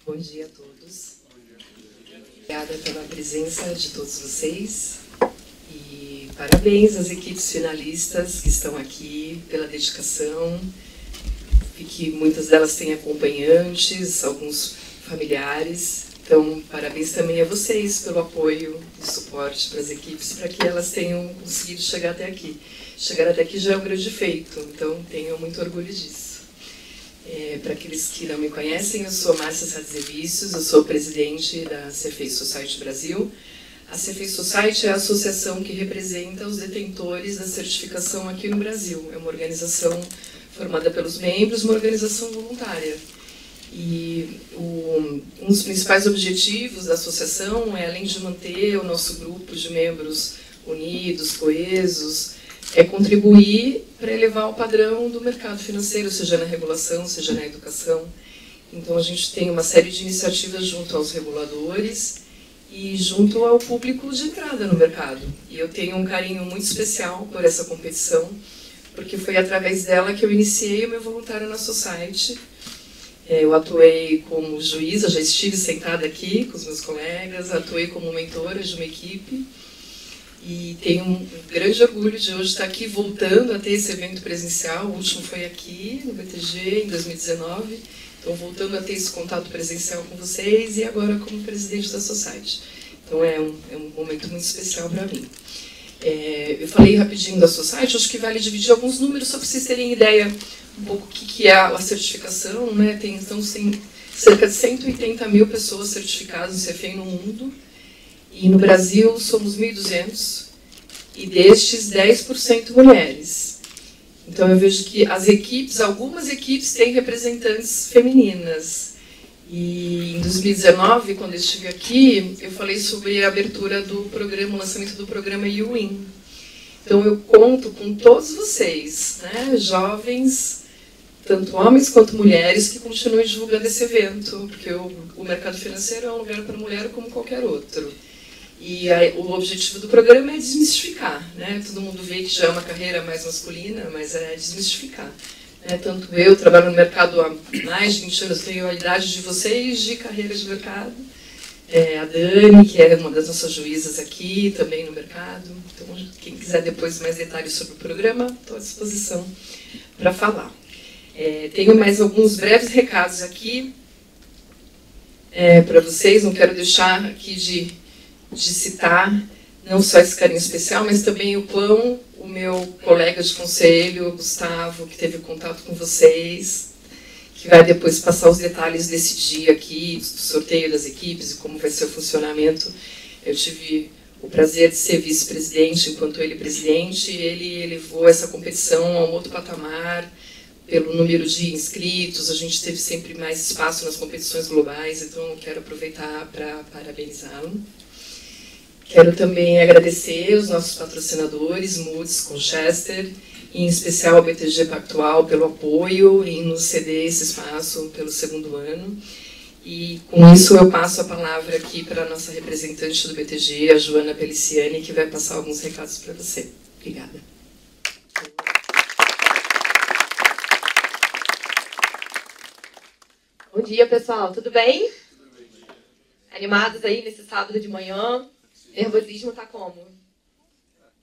Bom dia a todos. Obrigada pela presença de todos vocês e parabéns às equipes finalistas que estão aqui, pela dedicação, e que muitas delas têm acompanhantes, alguns familiares. Então, parabéns também a vocês pelo apoio e suporte para as equipes, para que elas tenham conseguido chegar até aqui. Chegar até aqui já é um grande feito, então tenham muito orgulho disso. Para aqueles que não me conhecem, eu sou Márcia Serviços, eu sou presidente da CFA Society Brazil. A CFA Society é a associação que representa os detentores da certificação aqui no Brasil. É uma organização formada pelos membros, uma organização voluntária. E um dos principais objetivos da associação é, além de manter o nosso grupo de membros unidos, coesos, é contribuir para elevar o padrão do mercado financeiro, seja na regulação, seja na educação. Então, a gente tem uma série de iniciativas junto aos reguladores e junto ao público de entrada no mercado. E eu tenho um carinho muito especial por essa competição, porque foi através dela que eu iniciei o meu voluntário na Society. Eu atuei como juíza, já estive sentada aqui com os meus colegas, atuei como mentora de uma equipe. E tenho um grande orgulho de hoje estar aqui voltando a ter esse evento presencial. O último foi aqui, no BTG, em 2019. Então, voltando a ter esse contato presencial com vocês e agora como presidente da Society. Então, é um momento muito especial para mim. Eu falei rapidinho da Society, acho que vale dividir alguns números só para vocês terem ideia um pouco o que é a certificação, né? Tem cerca de 180 mil pessoas certificadas no CFA no mundo. E no Brasil somos 1.200, e destes 10% mulheres. Então eu vejo que as equipes, algumas equipes têm representantes femininas. E em 2019, quando eu estive aqui, eu falei sobre a abertura do programa, o lançamento do programa UWIN. Então eu conto com todos vocês, né, jovens, tanto homens quanto mulheres, que continuem divulgando esse evento, porque o mercado financeiro é um lugar para mulher como qualquer outro. E o objetivo do programa é desmistificar, né? Todo mundo vê que já é uma carreira mais masculina, mas é desmistificar. Né? Tanto eu trabalho no mercado há mais de 20 anos, tenho a idade de vocês de carreira de mercado. A Dani, que é uma das nossas juízas aqui, também no mercado. Então, quem quiser depois mais detalhes sobre o programa, estou à disposição para falar. Tenho mais alguns breves recados aqui para vocês, não quero deixar aqui de citar não só esse carinho especial, mas também o quão o meu colega de conselho, o Gustavo, que teve contato com vocês, que vai depois passar os detalhes desse dia aqui, do sorteio das equipes e como vai ser o funcionamento. Eu tive o prazer de ser vice-presidente, enquanto ele presidente, e ele elevou essa competição a um outro patamar, pelo número de inscritos. A gente teve sempre mais espaço nas competições globais, então eu quero aproveitar para parabenizá-lo. Quero também agradecer os nossos patrocinadores, Moody's, Conchester, e em especial ao BTG Pactual pelo apoio em nos ceder esse espaço pelo segundo ano. E com isso eu passo a palavra aqui para a nossa representante do BTG, a Joana Peliciani, que vai passar alguns recados para você. Obrigada. Bom dia, pessoal. Tudo bem? Animados aí nesse sábado de manhã? Nervosismo tá como?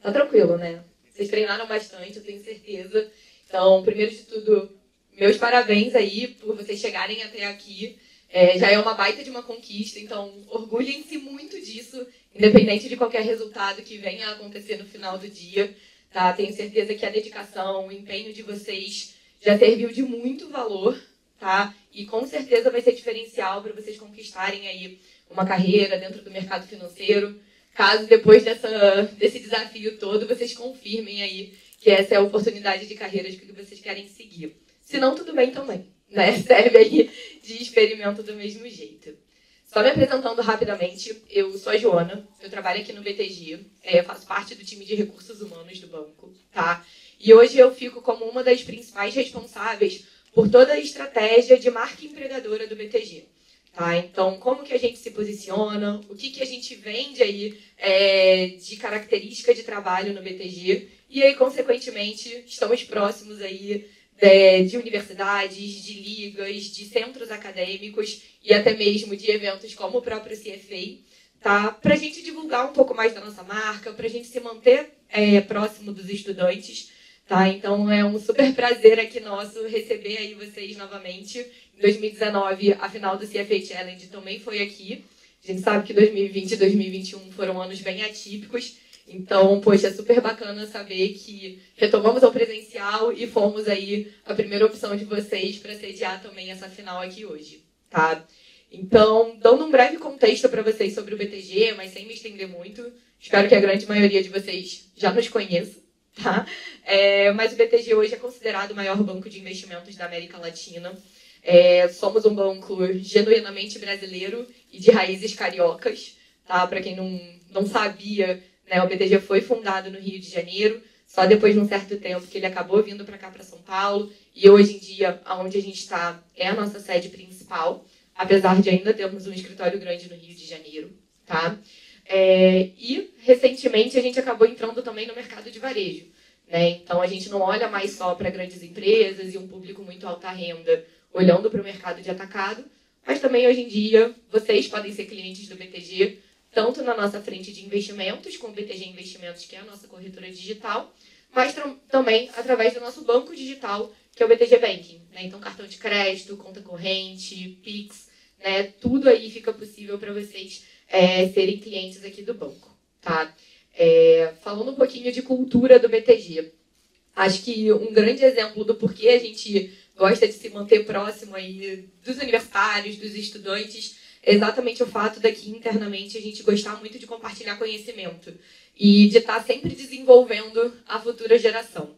Tá tranquilo, né? Vocês treinaram bastante, eu tenho certeza. Então, primeiro de tudo, meus parabéns aí por vocês chegarem até aqui. Já é uma baita de uma conquista, então orgulhem-se muito disso, independente de qualquer resultado que venha a acontecer no final do dia. Tá? Tenho certeza que a dedicação, o empenho de vocês já serviu de muito valor, tá? E com certeza vai ser diferencial para vocês conquistarem aí uma carreira dentro do mercado financeiro, caso depois desse desafio todo vocês confirmem aí que essa é a oportunidade de carreira que vocês querem seguir. Se não, tudo bem também, né? Serve aí de experimento do mesmo jeito. Só me apresentando rapidamente, eu sou a Joana, eu trabalho aqui no BTG, faço parte do time de recursos humanos do banco, tá? E hoje eu fico como uma das principais responsáveis por toda a estratégia de marca empregadora do BTG. Tá? Então, como que a gente se posiciona, o que a gente vende aí de característica de trabalho no BTG, e aí, consequentemente, estamos próximos aí de universidades, de ligas, de centros acadêmicos e até mesmo de eventos como o próprio CFA, tá? Para a gente divulgar um pouco mais da nossa marca, para a gente se manter próximo dos estudantes. Tá? Então, é um super prazer aqui nosso receber aí vocês novamente. Em 2019, a final do CFA Challenge também foi aqui. A gente sabe que 2020 e 2021 foram anos bem atípicos. Então, poxa, é super bacana saber que retomamos ao presencial e fomos aí a primeira opção de vocês para sediar também essa final aqui hoje. Tá? Então, dando um breve contexto para vocês sobre o BTG, mas sem me estender muito, espero que a grande maioria de vocês já nos conheça. Tá? Mas o BTG hoje é considerado o maior banco de investimentos da América Latina. Somos um banco genuinamente brasileiro e de raízes cariocas. Tá? Para quem não sabia, né, o BTG foi fundado no Rio de Janeiro, só depois de um certo tempo que ele acabou vindo para cá, para São Paulo, e hoje em dia, onde a gente está, é a nossa sede principal, apesar de ainda termos um escritório grande no Rio de Janeiro. Tá? E, recentemente, a gente acabou entrando também no mercado de varejo. Né? Então, a gente não olha mais só para grandes empresas e um público muito alta renda olhando para o mercado de atacado, mas também, hoje em dia, vocês podem ser clientes do BTG, tanto na nossa frente de investimentos, com o BTG Investimentos, que é a nossa corretora digital, mas também através do nosso banco digital, que é o BTG Banking. Né? Então, cartão de crédito, conta corrente, Pix, né? Tudo aí fica possível para vocês serem clientes aqui do banco. Tá? Falando um pouquinho de cultura do BTG, acho que um grande exemplo do porquê a gente gosta de se manter próximo aí dos universitários, dos estudantes, é exatamente o fato daqui internamente a gente gostar muito de compartilhar conhecimento e de estar sempre desenvolvendo a futura geração.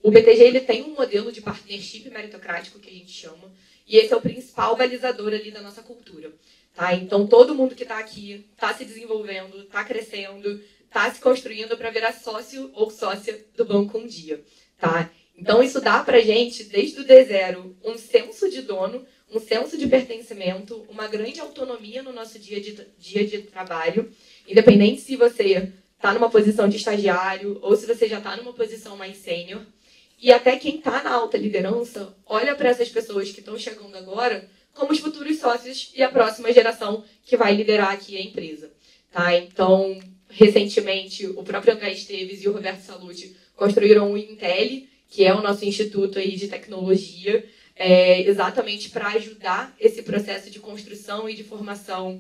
O BTG ele tem um modelo de partnership meritocrático, que a gente chama, e esse é o principal balizador ali da nossa cultura. Tá? Então, todo mundo que está aqui está se desenvolvendo, está crescendo, está se construindo para virar sócio ou sócia do banco um dia. Tá? Então, isso dá para a gente, desde o D0, um senso de dono, um senso de pertencimento, uma grande autonomia no nosso dia de trabalho, independente se você está numa posição de estagiário ou se você já está numa posição mais sênior. E até quem está na alta liderança olha para essas pessoas que estão chegando agora como os futuros sócios e a próxima geração que vai liderar aqui a empresa. Tá? Então, recentemente, o próprio André Esteves e o Roberto Salute construíram o Intel, que é o nosso instituto aí de tecnologia, exatamente para ajudar esse processo de construção e de formação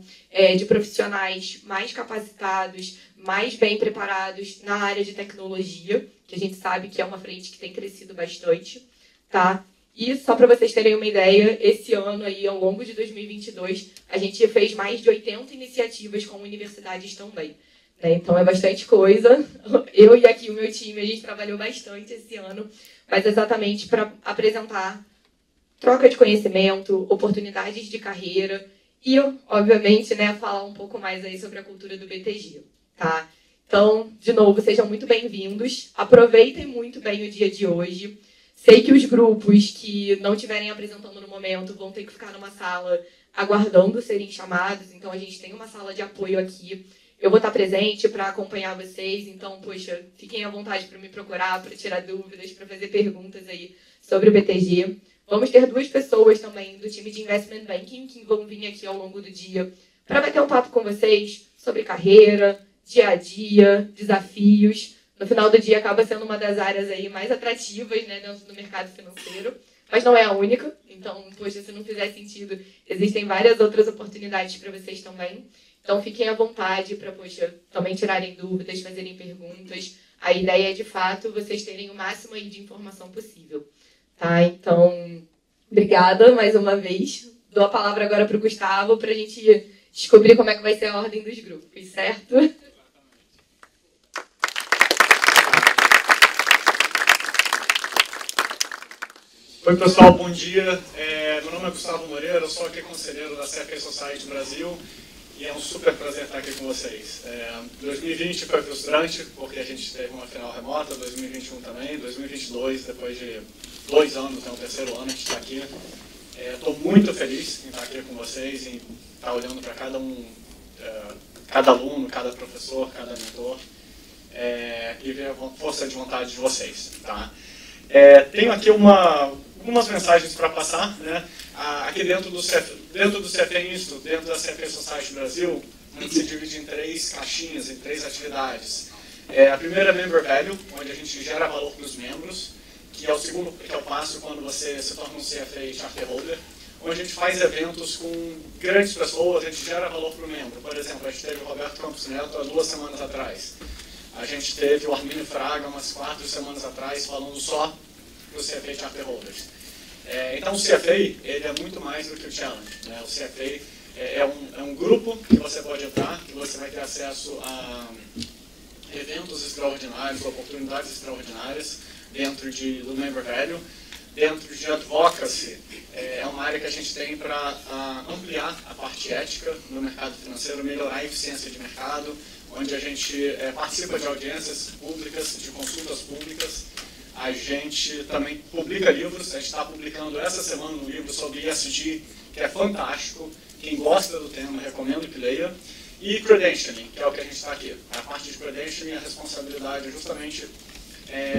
de profissionais mais capacitados, mais bem preparados na área de tecnologia, que a gente sabe que é uma frente que tem crescido bastante. Tá? E só para vocês terem uma ideia, esse ano, aí, ao longo de 2022, a gente fez mais de 80 iniciativas com universidades também. Né? Então, é bastante coisa. Eu e aqui o meu time, a gente trabalhou bastante esse ano, mas exatamente para apresentar troca de conhecimento, oportunidades de carreira e, obviamente, né, falar um pouco mais aí sobre a cultura do BTG. Tá? Então, de novo, sejam muito bem-vindos. Aproveitem muito bem o dia de hoje. Sei que os grupos que não estiverem apresentando no momento vão ter que ficar numa sala aguardando serem chamados. Então, a gente tem uma sala de apoio aqui. Eu vou estar presente para acompanhar vocês. Então, poxa, fiquem à vontade para me procurar, para tirar dúvidas, para fazer perguntas aí sobre o BTG. Vamos ter 2 pessoas também do time de Investment Banking que vão vir aqui ao longo do dia para bater um papo com vocês sobre carreira, dia a dia, desafios. No final do dia acaba sendo uma das áreas aí mais atrativas, né, dentro do mercado financeiro, mas não é a única. Então, poxa, se não fizer sentido, existem várias outras oportunidades para vocês também. Então, fiquem à vontade para, poxa, também tirarem dúvidas, fazerem perguntas. A ideia é, de fato, vocês terem o máximo aí de informação possível. Tá? Então, obrigada mais uma vez. Dou a palavra agora para o Gustavo para a gente descobrir como é que vai ser a ordem dos grupos, certo? Oi, pessoal, bom dia. Meu nome é Gustavo Moreira, eu sou aqui conselheiro da CFA Society Brazil e é um super prazer estar aqui com vocês. 2020 foi frustrante porque a gente teve uma final remota, 2021 também, 2022, depois de 2 anos, né, o 3º ano a gente está aqui. Estou muito feliz em estar aqui com vocês, em estar olhando para cada um, cada aluno, cada professor, cada mentor e ver a força de vontade de vocês. Tá? Tenho aqui algumas mensagens para passar, né? Aqui dentro do CFA Instituto, dentro da CFA Society Brazil, a gente se divide em 3 caixinhas, em 3 atividades. A primeira é Member Value, onde a gente gera valor para os membros, que é o segundo, que é o passo quando você se torna um CFA Charter Holder, onde a gente faz eventos com grandes pessoas, a gente gera valor para o membro. Por exemplo, a gente teve o Roberto Campos Neto há 2 semanas atrás. A gente teve o Arminio Fraga umas 4 semanas atrás, falando só para os CFA Charter Holders. Então o CFA ele é muito mais do que o Challenge, né? O CFA é um grupo que você pode entrar, que você vai ter acesso a eventos extraordinários, oportunidades extraordinárias dentro do Member Value. Dentro de Advocacy, é uma área que a gente tem para ampliar a parte ética no mercado financeiro, melhorar a eficiência de mercado, onde a gente participa de audiências públicas, de consultas públicas. A gente também publica livros, a gente está publicando essa semana um livro sobre ESG, que é fantástico. Quem gosta do tema, recomendo que leia. E Credentialing, que é o que a gente está aqui. A parte de Credentialing, a responsabilidade é justamente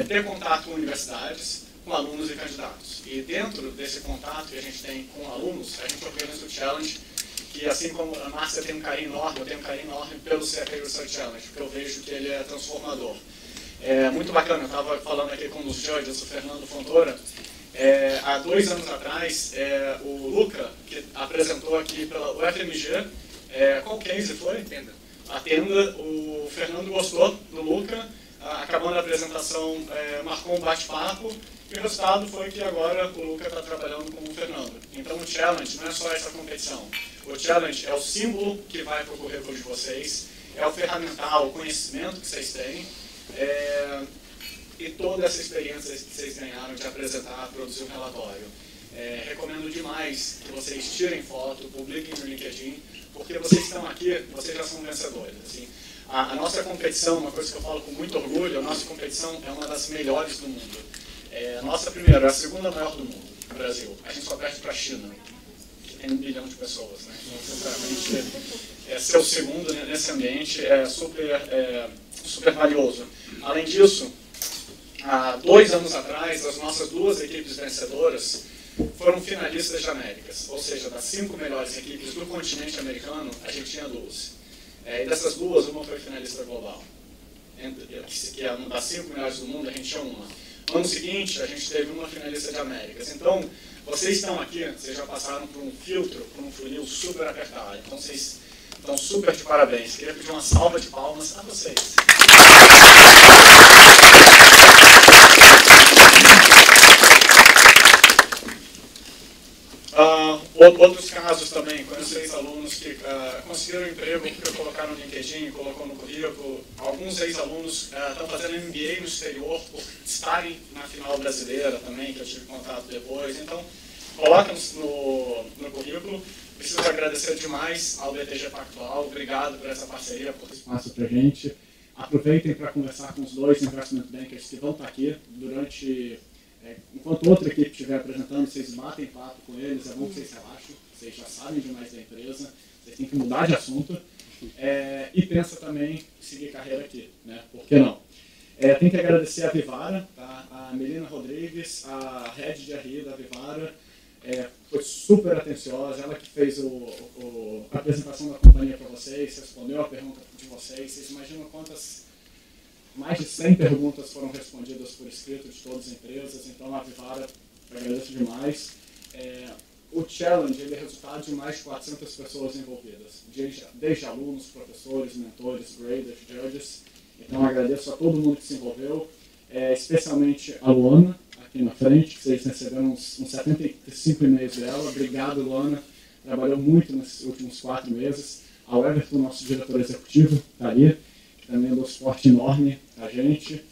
ter contato com universidades, com alunos e candidatos. E dentro desse contato que a gente tem com alunos, a gente organiza o Challenge, que assim como a Márcia tem um carinho enorme, eu tenho um carinho enorme pelo CFA Research Challenge, porque eu vejo que ele é transformador. É muito bacana, eu estava falando aqui com um dos judges, o Fernando Fontoura. Há 2 anos atrás, o Luca, que apresentou aqui pela UFMG, qual case foi? Atenda. O Fernando gostou do Luca, acabando a apresentação, marcou um bate-papo, e o resultado foi que agora o Luca está trabalhando com o Fernando. Então o Challenge não é só essa competição. O Challenge é o símbolo que vai para o currículo de vocês, é o ferramental, o conhecimento que vocês têm, e toda essa experiência que vocês ganharam de apresentar, produzir um relatório. Recomendo demais que vocês tirem foto, publiquem no LinkedIn, porque vocês estão aqui, vocês já são vencedores. Assim. A nossa competição, uma coisa que eu falo com muito orgulho, a nossa competição é uma das melhores do mundo. A nossa primeira, é a segunda maior do mundo, no Brasil. A gente só perde para a China, que tem 1 bilhão de pessoas. Né? Então, sinceramente, ser o segundo nesse ambiente é super valioso. Além disso, há 2 anos atrás, as nossas 2 equipes vencedoras foram finalistas de Américas. Ou seja, das 5 melhores equipes do continente americano, a gente tinha 2. E dessas 2, uma foi finalista global. Que é uma das 5 melhores do mundo, a gente tinha uma. No ano seguinte, a gente teve uma finalista de Américas. Então, vocês estão aqui, vocês já passaram por um filtro, por um funil super apertado. Então, vocês estão super de parabéns. Queria pedir uma salva de palmas a vocês. Outros casos também, conheço ex-alunos que conseguiram emprego porque colocaram no LinkedIn, colocou no currículo. Alguns ex-alunos estão fazendo MBA no exterior por estarem na final brasileira também, que eu tive contato depois. Então, coloca no currículo. Preciso agradecer demais ao BTG Pactual. Obrigado por essa parceria, por esse espaço para a gente. Aproveitem para conversar com os 2 investment bankers que vão estar aqui durante... enquanto outra equipe estiver apresentando, vocês batem papo com eles, é bom que vocês relaxem, vocês já sabem demais da empresa, vocês têm que mudar de assunto, e pensa também em seguir carreira aqui, né? Por que não? Tem que agradecer a Vivara, tá? A Melina Rodrigues, a Head de RI da Vivara, foi super atenciosa, ela que fez a apresentação da companhia para vocês, respondeu a pergunta de vocês imaginam quantas... Mais de 100 perguntas foram respondidas por escrito de todas as empresas, então a Vivara, agradeço demais. O Challenge ele é resultado de mais de 400 pessoas envolvidas, desde alunos, professores, mentores, graders, judges. Então agradeço a todo mundo que se envolveu, especialmente a Luana, aqui na frente, que vocês receberam uns 75 e-mails dela. Obrigado, Luana, trabalhou muito nesses últimos 4 meses. Ao Everton, nosso diretor executivo, está ali. Também deu suporte enorme a gente.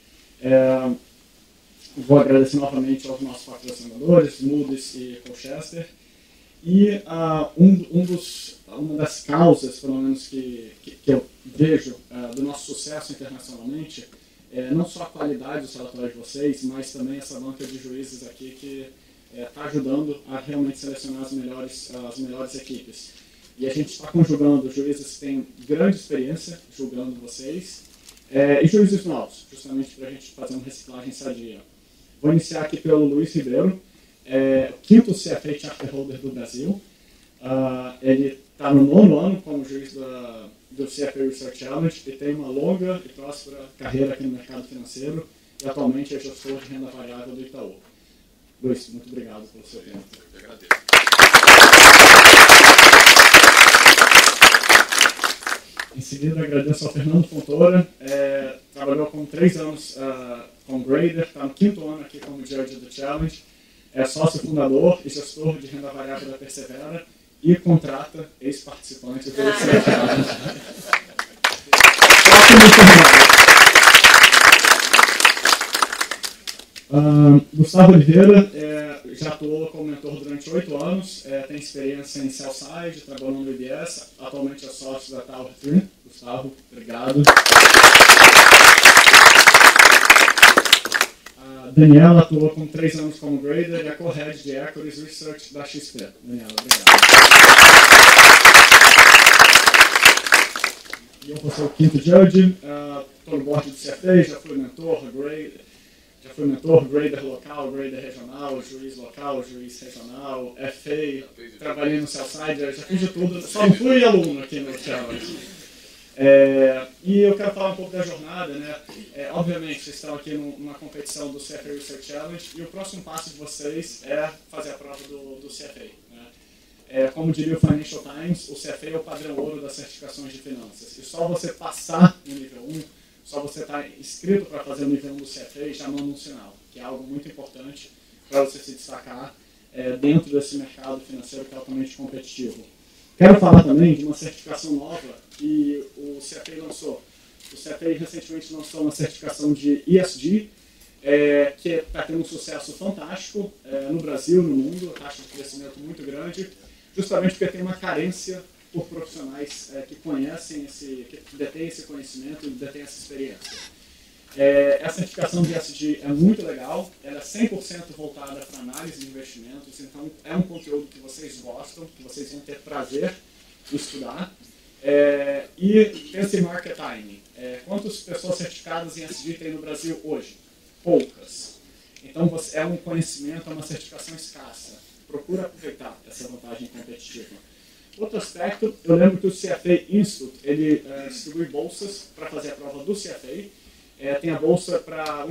Vou agradecer novamente aos nossos patrocinadores, Moody's e Colchester. E uma das causas, pelo menos, que eu vejo do nosso sucesso internacionalmente, não só a qualidade dos relatórios de vocês, mas também essa banca de juízes aqui que está ajudando a realmente selecionar as melhores equipes. E a gente está conjugando juízes que têm grande experiência julgando vocês e juízes novos, justamente para a gente fazer uma reciclagem sadia. Vou iniciar aqui pelo Luiz Ribeiro, o 5º CFA Chapter Holder do Brasil. Ele está no 9º ano como juiz do CFA Research Challenge e tem uma longa e próspera carreira aqui no mercado financeiro e atualmente é gestor de renda variável do Itaú. Luiz, muito obrigado pelo seu tempo. Eu que agradeço. Em seguida, agradeço ao Fernando Fontoura, trabalhou com 3 anos como grader, está no 5º ano aqui como judge do Challenge, é sócio fundador e gestor de renda variável da Persevera e contrata ex-participantes do Challenge. Gustavo Oliveira já atuou como mentor durante 8 anos, tem experiência em sell-side, trabalhou no IBS, atualmente é sócio da Tower 3. Gustavo, obrigado. Daniela atuou com 3 anos como grader e é co-head de Equities Research da XP. Daniela, obrigado. E eu vou ser o 5º judge, estou no board do CFA, já fui mentor, grader local, grader regional, juiz local, juiz regional, FA, trabalhei no sell-side, já fiz de tudo, só não fui aluno aqui no Challenge. E eu quero falar um pouco da jornada, né? Obviamente, vocês estão aqui numa competição do CFA Research Challenge e o próximo passo de vocês é fazer a prova do CFA. Né? Como diria o Financial Times, o CFA é o padrão ouro das certificações de finanças. E só você passar no nível 1, só você estar inscrito para fazer o nível 1 do CFA já manda um sinal, que é algo muito importante para você se destacar dentro desse mercado financeiro que é altamente competitivo. Quero falar também de uma certificação nova que o CFA lançou. O CFA recentemente lançou uma certificação de ESG, que está tendo um sucesso fantástico no Brasil, no mundo, a taxa de crescimento muito grande, justamente porque tem uma carência por profissionais que conhecem, que detêm esse conhecimento e detêm essa experiência. Essa certificação de ESG é muito legal, ela é 100% voltada para análise de investimentos, então é um conteúdo que vocês gostam, que vocês vão ter prazer em estudar. E pense em market timing. Quantas pessoas certificadas em ESG tem no Brasil hoje? Poucas. Então é um conhecimento, é uma certificação escassa. Procura aproveitar essa vantagem competitiva. Outro aspecto, eu lembro que o CFA Institute, ele distribui bolsas para fazer a prova do CFA. Tem a bolsa para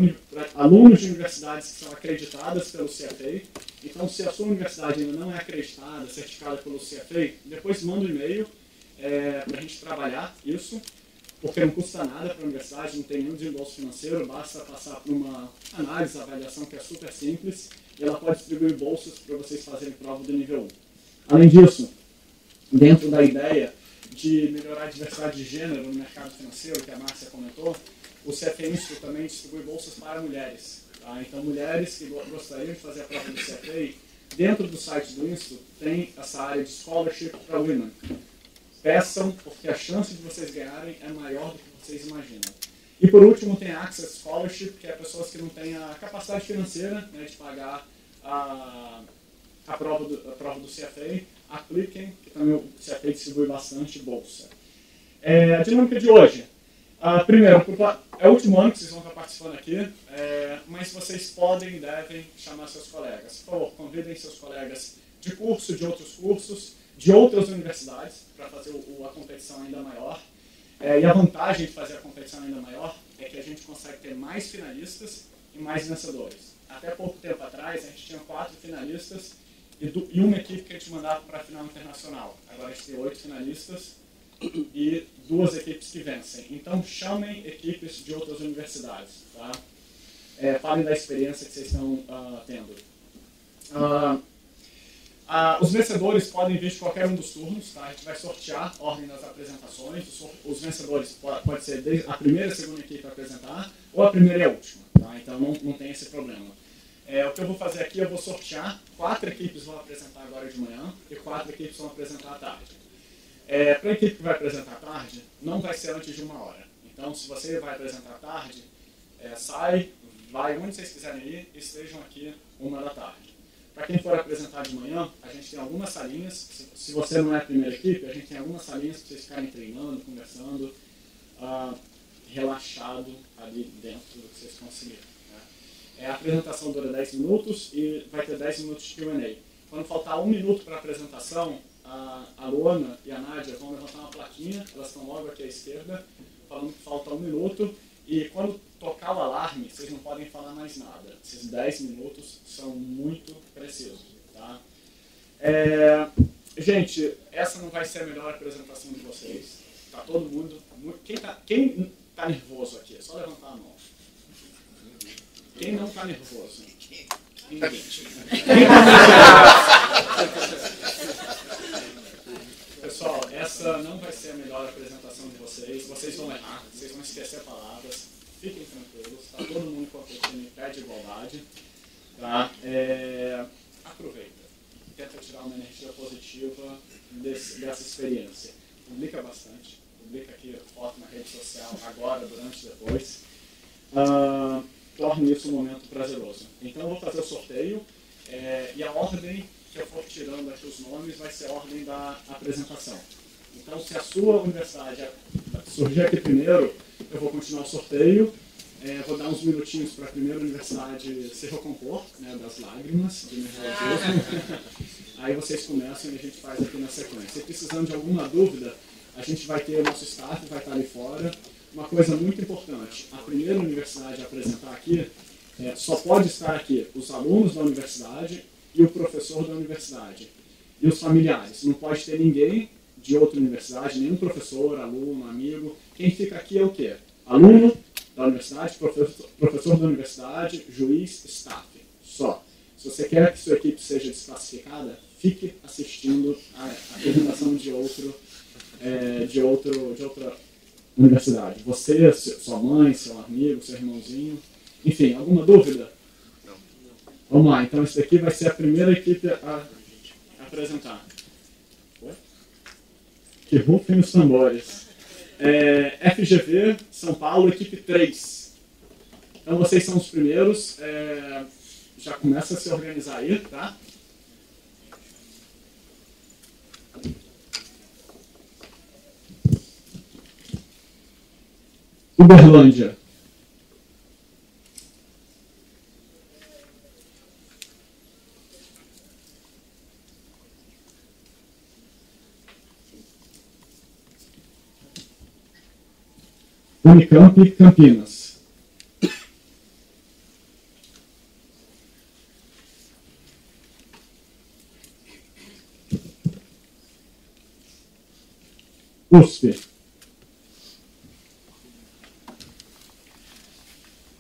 alunos de universidades que são acreditadas pelo CFA. Então, se a sua universidade ainda não é acreditada, certificada pelo CFA, depois manda um e-mail para a gente trabalhar isso, porque não custa nada para a universidade, não tem nenhum desembolso financeiro, basta passar por uma análise, avaliação que é super simples, e ela pode distribuir bolsas para vocês fazerem prova do nível 1. Além disso, dentro da ideia de melhorar a diversidade de gênero no mercado financeiro, que a Márcia comentou, o CFA Institute também distribui bolsas para mulheres. Tá? Então, mulheres que gostariam de fazer a prova do CFA, dentro do site do Institute, tem essa área de Scholarship para Women. Peçam, porque a chance de vocês ganharem é maior do que vocês imaginam. E, por último, tem a Access Scholarship, que é pessoas que não têm a capacidade financeira, né, de pagar a prova do CFA, apliquem, que também o CFA distribui bastante bolsa. A dinâmica de hoje. Primeiro, é o último ano que vocês vão estar participando aqui, mas vocês podem e devem chamar seus colegas. Por favor, convidem seus colegas de curso, de outros cursos, de outras universidades, para fazer a competição ainda maior. E a vantagem de fazer a competição ainda maior é que a gente consegue ter mais finalistas e mais vencedores. Até pouco tempo atrás, a gente tinha 4 finalistas e uma equipe que a gente mandava para a final internacional. Agora a gente tem 8 finalistas e 2 equipes que vencem. Então, chamem equipes de outras universidades. Tá? Falem da experiência que vocês estão tendo. Os vencedores podem vir de qualquer um dos turnos. Tá? A gente vai sortear a ordem das apresentações. Os vencedores pode ser a primeira e a segunda equipe a apresentar, ou a primeira e a última. Tá? Então, não tem esse problema. O que eu vou fazer aqui, eu vou sortear. 4 equipes vão apresentar agora de manhã e 4 equipes vão apresentar à tarde. Para a equipe que vai apresentar à tarde, não vai ser antes de 1 hora. Então, se você vai apresentar à tarde, vai onde vocês quiserem ir e estejam aqui 1 da tarde. Para quem for apresentar de manhã, a gente tem algumas salinhas. Se você não é a primeira equipe, a gente tem algumas salinhas para vocês ficarem treinando, conversando, relaxado ali dentro do que vocês conseguirem. A apresentação dura 10 minutos e vai ter 10 minutos de Q&A. Quando faltar 1 minuto para a apresentação, a Luana e a Nádia vão levantar uma plaquinha, elas estão logo aqui à esquerda, falando que falta 1 minuto. E quando tocar o alarme, vocês não podem falar mais nada. Esses 10 minutos são muito precisos. Tá? Gente, essa não vai ser a melhor apresentação de vocês. Tá todo mundo... Quem tá nervoso aqui? É só levantar a mão. Quem não tá nervoso? Ninguém. Pessoal, essa não vai ser a melhor apresentação de vocês. Vocês vão errar, vocês vão esquecer palavras. Fiquem tranquilos, tá todo mundo competindo em pé de igualdade. Tá? Aproveita. Tenta tirar uma energia positiva dessa experiência. Publica bastante. Publica aqui foto na rede social, agora, durante, depois. Torne isso um momento prazeroso. Então eu vou fazer o sorteio e a ordem que eu for tirando aqui os nomes vai ser a ordem da apresentação. Então, se a sua universidade surgir aqui primeiro, eu vou continuar o sorteio. Vou dar uns minutinhos para a primeira universidade se recompor, né, das lágrimas, de nervosismo. Aí vocês começam e a gente faz aqui na sequência. Se precisando de alguma dúvida, a gente vai ter o nosso staff, vai estar ali fora. Uma coisa muito importante, a primeira universidade a apresentar aqui, só pode estar aqui os alunos da universidade e o professor da universidade. E os familiares. Não pode ter ninguém de outra universidade, nenhum professor, aluno, amigo. Quem fica aqui é o quê? Aluno da universidade, professor da universidade, juiz, staff. Só. Se você quer que sua equipe seja desclassificada, fique assistindo a apresentação de outra universidade. Você, sua mãe, seu amigo, seu irmãozinho. Enfim, alguma dúvida? Não. Vamos lá, então esse daqui vai ser a primeira equipe a apresentar. Oi? Que rufem os tambores. FGV, São Paulo, equipe 3. Então vocês são os primeiros. Já começa a se organizar aí, tá? Uberlândia. UNICAMP, Campinas. USP.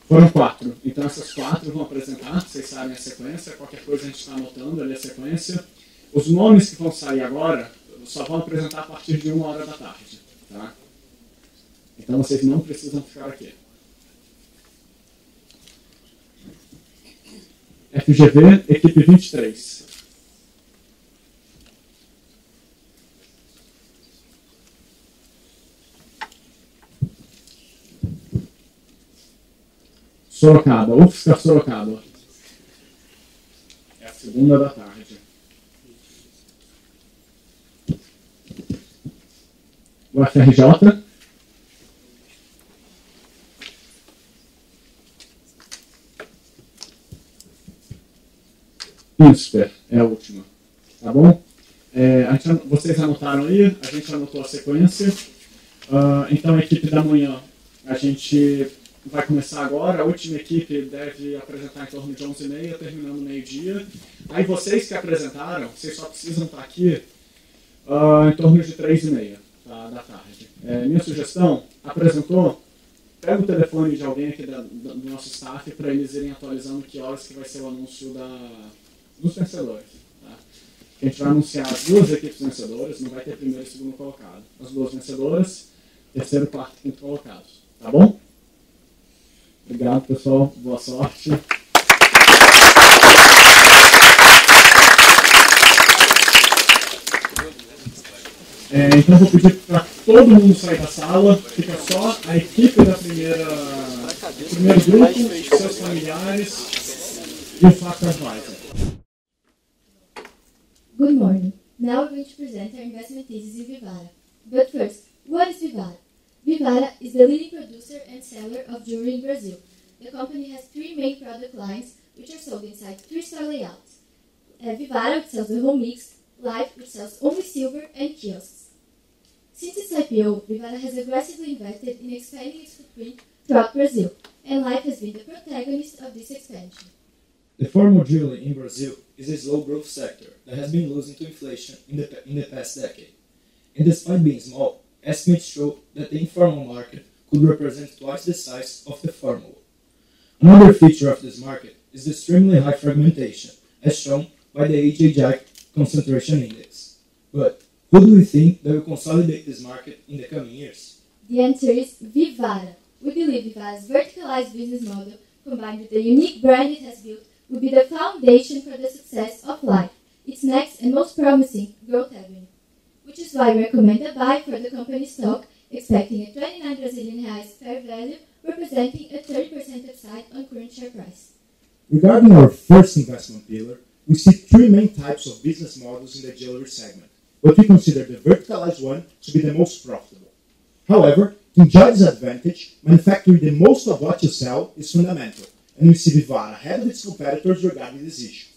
Foram 4. Então essas 4 vão apresentar, vocês sabem a sequência, qualquer coisa a gente está anotando ali a sequência. Os nomes que vão sair agora só vão apresentar a partir de 1h da tarde. Tá? Então vocês não precisam ficar aqui. FGV, equipe 23. Sorocaba, UFSCar Sorocaba. É a 2h da tarde. UFRJ. INSPER é a última. Tá bom? Vocês anotaram aí, a gente anotou a sequência. Então a equipe da manhã, a gente vai começar agora. A última equipe deve apresentar em torno de 11h30, terminando meio-dia. Aí vocês que apresentaram, vocês só precisam estar aqui em torno de 3h30 da tarde. Minha sugestão, apresentou, pega o telefone de alguém aqui do nosso staff para eles irem atualizando que horas que vai ser o anúncio dos vencedores. Tá? A gente vai anunciar as 2 equipes vencedoras, não vai ter primeiro e segundo colocado. As 2 vencedoras, terceiro, quarto e quinto colocados. Tá bom? Obrigado, pessoal. Boa sorte. Então vou pedir para todo mundo sair da sala. Fica só a equipe do primeiro grupo, seus familiares e o fact advisor. Good morning. Now we're going to present our investment thesis in Vivara. But first, what is Vivara? Vivara is the leading producer and seller of jewelry in Brazil. the company has three main product lines, which are sold inside three-store layouts. Vivara, which sells the whole mix, Life, which sells only silver, and kiosks. Since its IPO, Vivara has aggressively invested in expanding its footprint throughout Brazil, and Life has been the protagonist of this expansion. The formal jewelry in Brazil is a slow-growth sector that has been losing to inflation in the past decade. And despite being small, estimates show that the informal market could represent twice the size of the formal. Another feature of this market is the extremely high fragmentation, as shown by the HHI concentration index. But who do we think that will consolidate this market in the coming years? The answer is Vivara. We believe Vivara's verticalized business model, combined with the unique brand it has built, will be the foundation for the success of Life, its next and most promising growth avenue. Which is why we recommend a buy for the company's stock, expecting a 29 Brazilian reais fair value, representing a 30% upside on current share price. Regarding our first investment pillar, we see three main types of business models in the jewelry segment, but we consider the verticalized one to be the most profitable. However, to enjoy this advantage, manufacturing the most of what you sell is fundamental, and we see Vivara ahead of its competitors regarding this issue.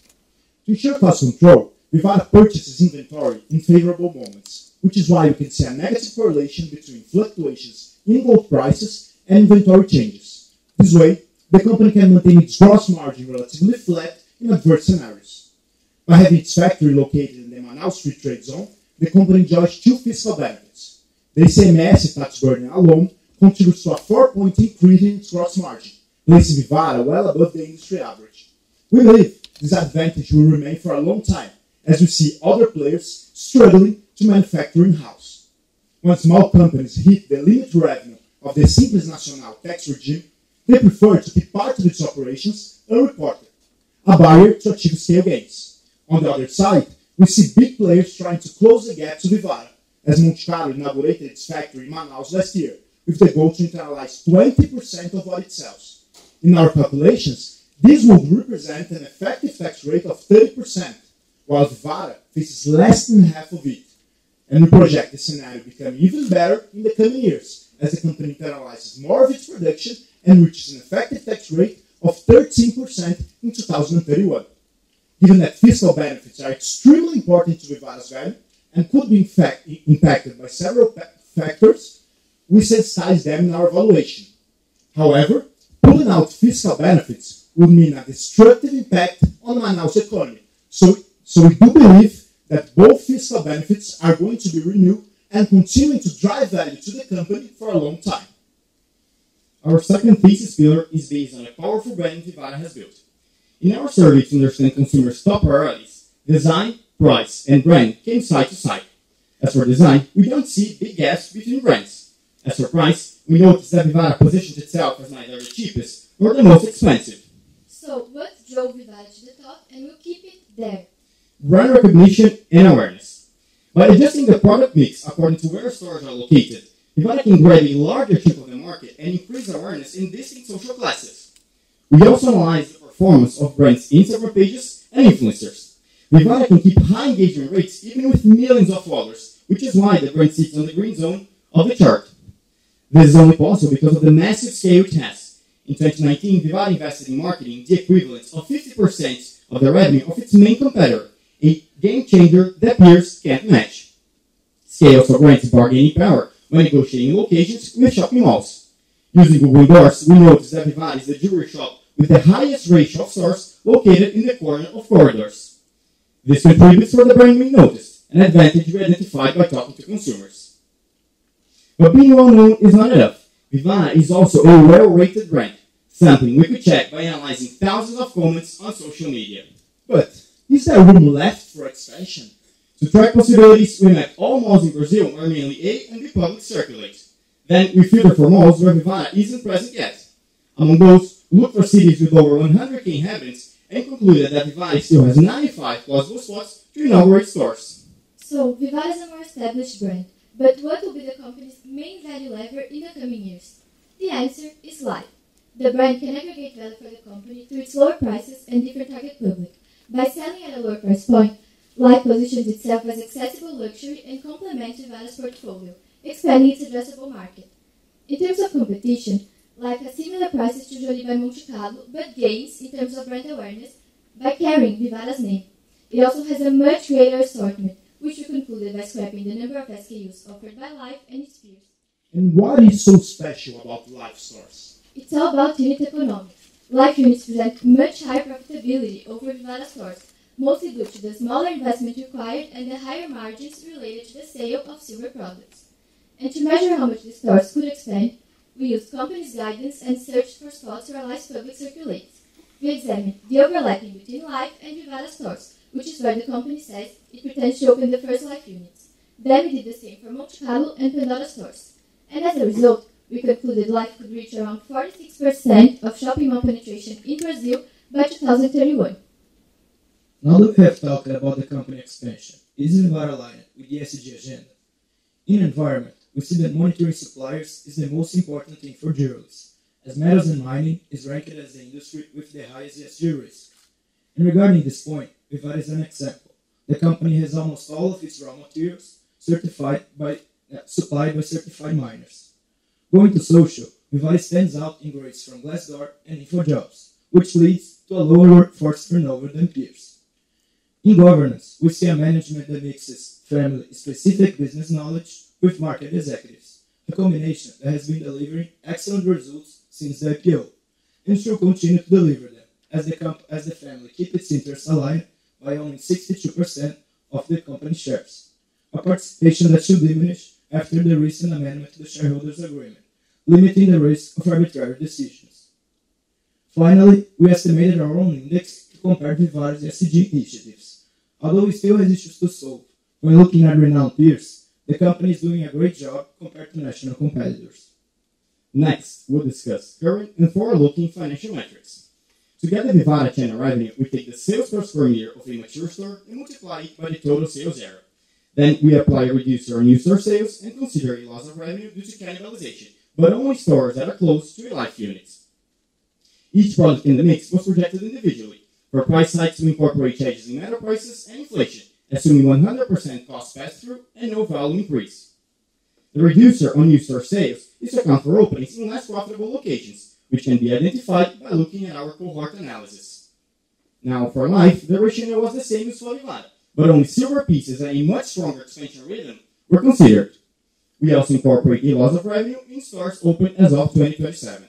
To ensure cost control, Vivara purchases inventory in favorable moments, which is why you can see a negative correlation between fluctuations in gold prices and inventory changes. This way, the company can maintain its gross margin relatively flat in adverse scenarios. By having its factory located in the Manaus Free Trade Zone, the company enjoys two fiscal benefits. The ICMS tax burden alone contributes to a 4-point increase in its gross margin, placing Vivara well above the industry average. We believe this advantage will remain for a long time, as we see other players struggling to manufacture in-house. When small companies hit the limit revenue of the Simples Nacional tax regime, they prefer to keep part of its operations unreported, a barrier to achieve scale gains. On the other side, we see big players trying to close the gap to Vivara, as Monte Carlo inaugurated its factory in Manaus last year, with the goal to internalize 20% of what it sells. In our calculations, this would represent an effective tax rate of 30%, while Vivara faces less than half of it. And we project the scenario become even better in the coming years, as the company internalizes more of its production and reaches an effective tax rate of 13% in 2031. Given that fiscal benefits are extremely important to Vivara's value and could be impacted by several factors, we sensitize them in our evaluation. However, pulling out fiscal benefits would mean a destructive impact on Manaus' economy. So we do believe that both fiscal benefits are going to be renewed and continuing to drive value to the company for a long time. Our second thesis pillar is based on a powerful brand Vivara has built. In our survey to understand consumers' top priorities, design, price, and brand came side to side. As for design, we don't see big gaps between brands. As for price, we notice that Vivara positions itself as neither the cheapest nor the most expensive. So, what drove Vivara to the top and will keep it there? Brand recognition and awareness. By adjusting the product mix according to where stores are located, Vivara can grab a larger chunk of the market and increase awareness in distinct social classes. We also analyze the performance of brands' Instagram pages and influencers. Vivara can keep high engagement rates even with millions of followers, which is why the brand sits on the green zone of the chart. This is only possible because of the massive scale it has. In 2019, Vivara invested in marketing the equivalent of 50% of the revenue of its main competitor, a game changer that peers can't match. Scale also grants bargaining power when negotiating locations with shopping malls. Using Google Endorse, we notice that Vivara is the jewelry shop with the highest ratio of stores located in the corner of corridors. This contributes for the brand being noticed, an advantage we identified by talking to consumers. But being well known is not enough. Vivara is also a well-rated brand, something we could check by analyzing thousands of comments on social media. But is there room left for expansion? To track possibilities, we map all malls in Brazil where mainly A and B public circulate. Then we filter for malls where Vivara isn't present yet. Among those, we look for cities with over 100,000 inhabitants and concluded that Vivara still has 95 plausible spots to inaugurate stores. So, Vivara is a more established brand, but what will be the company's main value lever in the coming years? The answer is Life. The brand can aggregate value for the company through its lower prices and different target public. By selling at a lower price point, Life positions itself as accessible luxury and complements Vivara's portfolio, expanding its addressable market. In terms of competition, Life has similar prices to Jolie by Monte Carlo, but gains in terms of brand awareness by carrying Vivara's name. It also has a much greater assortment, which we concluded by scrapping the number of SKUs offered by Life and its peers. And what is so special about Life stores? It's all about unit economics. Life units present much higher profitability over Vivara stores, mostly due to the smaller investment required and the higher margins related to the sale of silver products. And to measure how much the stores could expand, we used company's guidance and searched for spots where Life's public circulates. We examined the overlapping between Life and Vivara stores, which is where the company says it pretends to open the first Life units. Then we did the same for Monte Carlo and Pandora stores. And as a result, we concluded Life could reach around 46% of shopping mall penetration in Brazil by 2031. Now that we have talked about the company expansion, is Vivara aligned with the ESG agenda? In environment, we see that monitoring suppliers is the most important thing for jewelers, as metals and mining is ranked as the industry with the highest ESG risk. And regarding this point, Vivara is an example. The company has almost all of its raw materials supplied by certified miners. Going to social, Vivara stands out in grades from Glassdoor and InfoJobs, which leads to a lower workforce turnover than peers. In governance, we see a management that mixes family-specific business knowledge with market executives, a combination that has been delivering excellent results since the IPO, and should continue to deliver them, as the family keeps its interests aligned by owning 62% of the company shares, a participation that should diminish after the recent amendment to the shareholders' agreement, limiting the risk of arbitrary decisions. Finally, we estimated our own index to compare Vivara's ESG initiatives. Although we still have issues to solve, when looking at renowned peers, the company is doing a great job compared to national competitors. Next, we'll discuss current and forward-looking financial metrics. To get the Vivara channel revenue, we take the sales per square meter of a mature store and multiply it by the total sales area. Then we apply a reducer on new store sales and consider a loss of revenue due to cannibalization, but only stores that are close to a Life units. Each product in the mix was projected individually. For price hikes, we incorporate changes in metal prices and inflation, assuming 100% cost pass-through and no volume increase. The reducer on new store sales is to account for openings in less profitable locations, which can be identified by looking at our cohort analysis. Now, for Life, the rationale was the same as for Vivara, but only silver pieces and a much stronger expansion rhythm were considered. We also incorporate a loss of revenue in stores open as of 2027.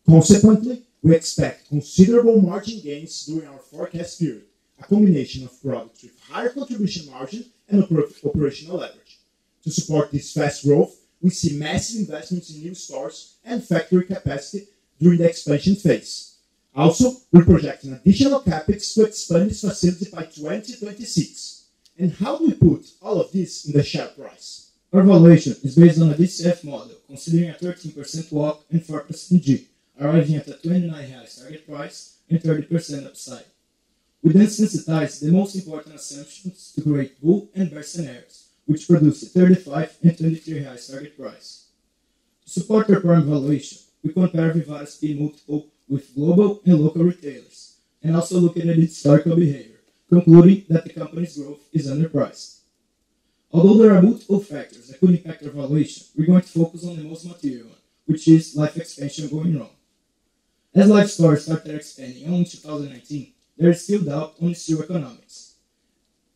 Consequently, we expect considerable margin gains during our forecast period, a combination of products with higher contribution margin and operational leverage. To support this fast growth, we see massive investments in new stores and factory capacity during the expansion phase. Also, we project an additional capex to expand this facility by 2026. And how do we put all of this in the share price? Our valuation is based on a DCF model, considering a 13% WACC and 4% G, arriving at a R$29 target price and 30% upside. We then sensitize the most important assumptions to create bull and bear scenarios, which produce a 35 and 23 target price. To support our prime valuation, we compare Vivara's P multiple with global and local retailers, and also look at its historical behavior, concluding that the company's growth is underpriced. Although there are multiple factors that could impact our valuation, we're going to focus on the most material one, which is Life expansion going wrong. As Life stores started expanding only in 2019, there is still doubt on its true economics.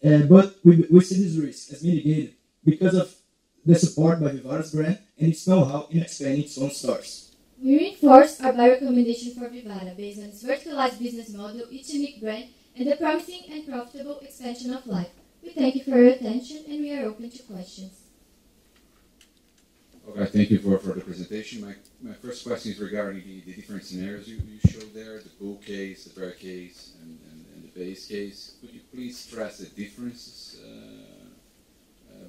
But we see this risk as mitigated because of the support by Vivara's brand and its know-how in expanding its own stores. We reinforce our buy recommendation for Vivara based on its verticalized business model, its unique brand, and the promising and profitable expansion of Life. We thank you for your attention and we are open to questions. Okay, thank you for the presentation. My first question is regarding the different scenarios you showed there, the bull case, the bear case, and the base case. Could you please stress the differences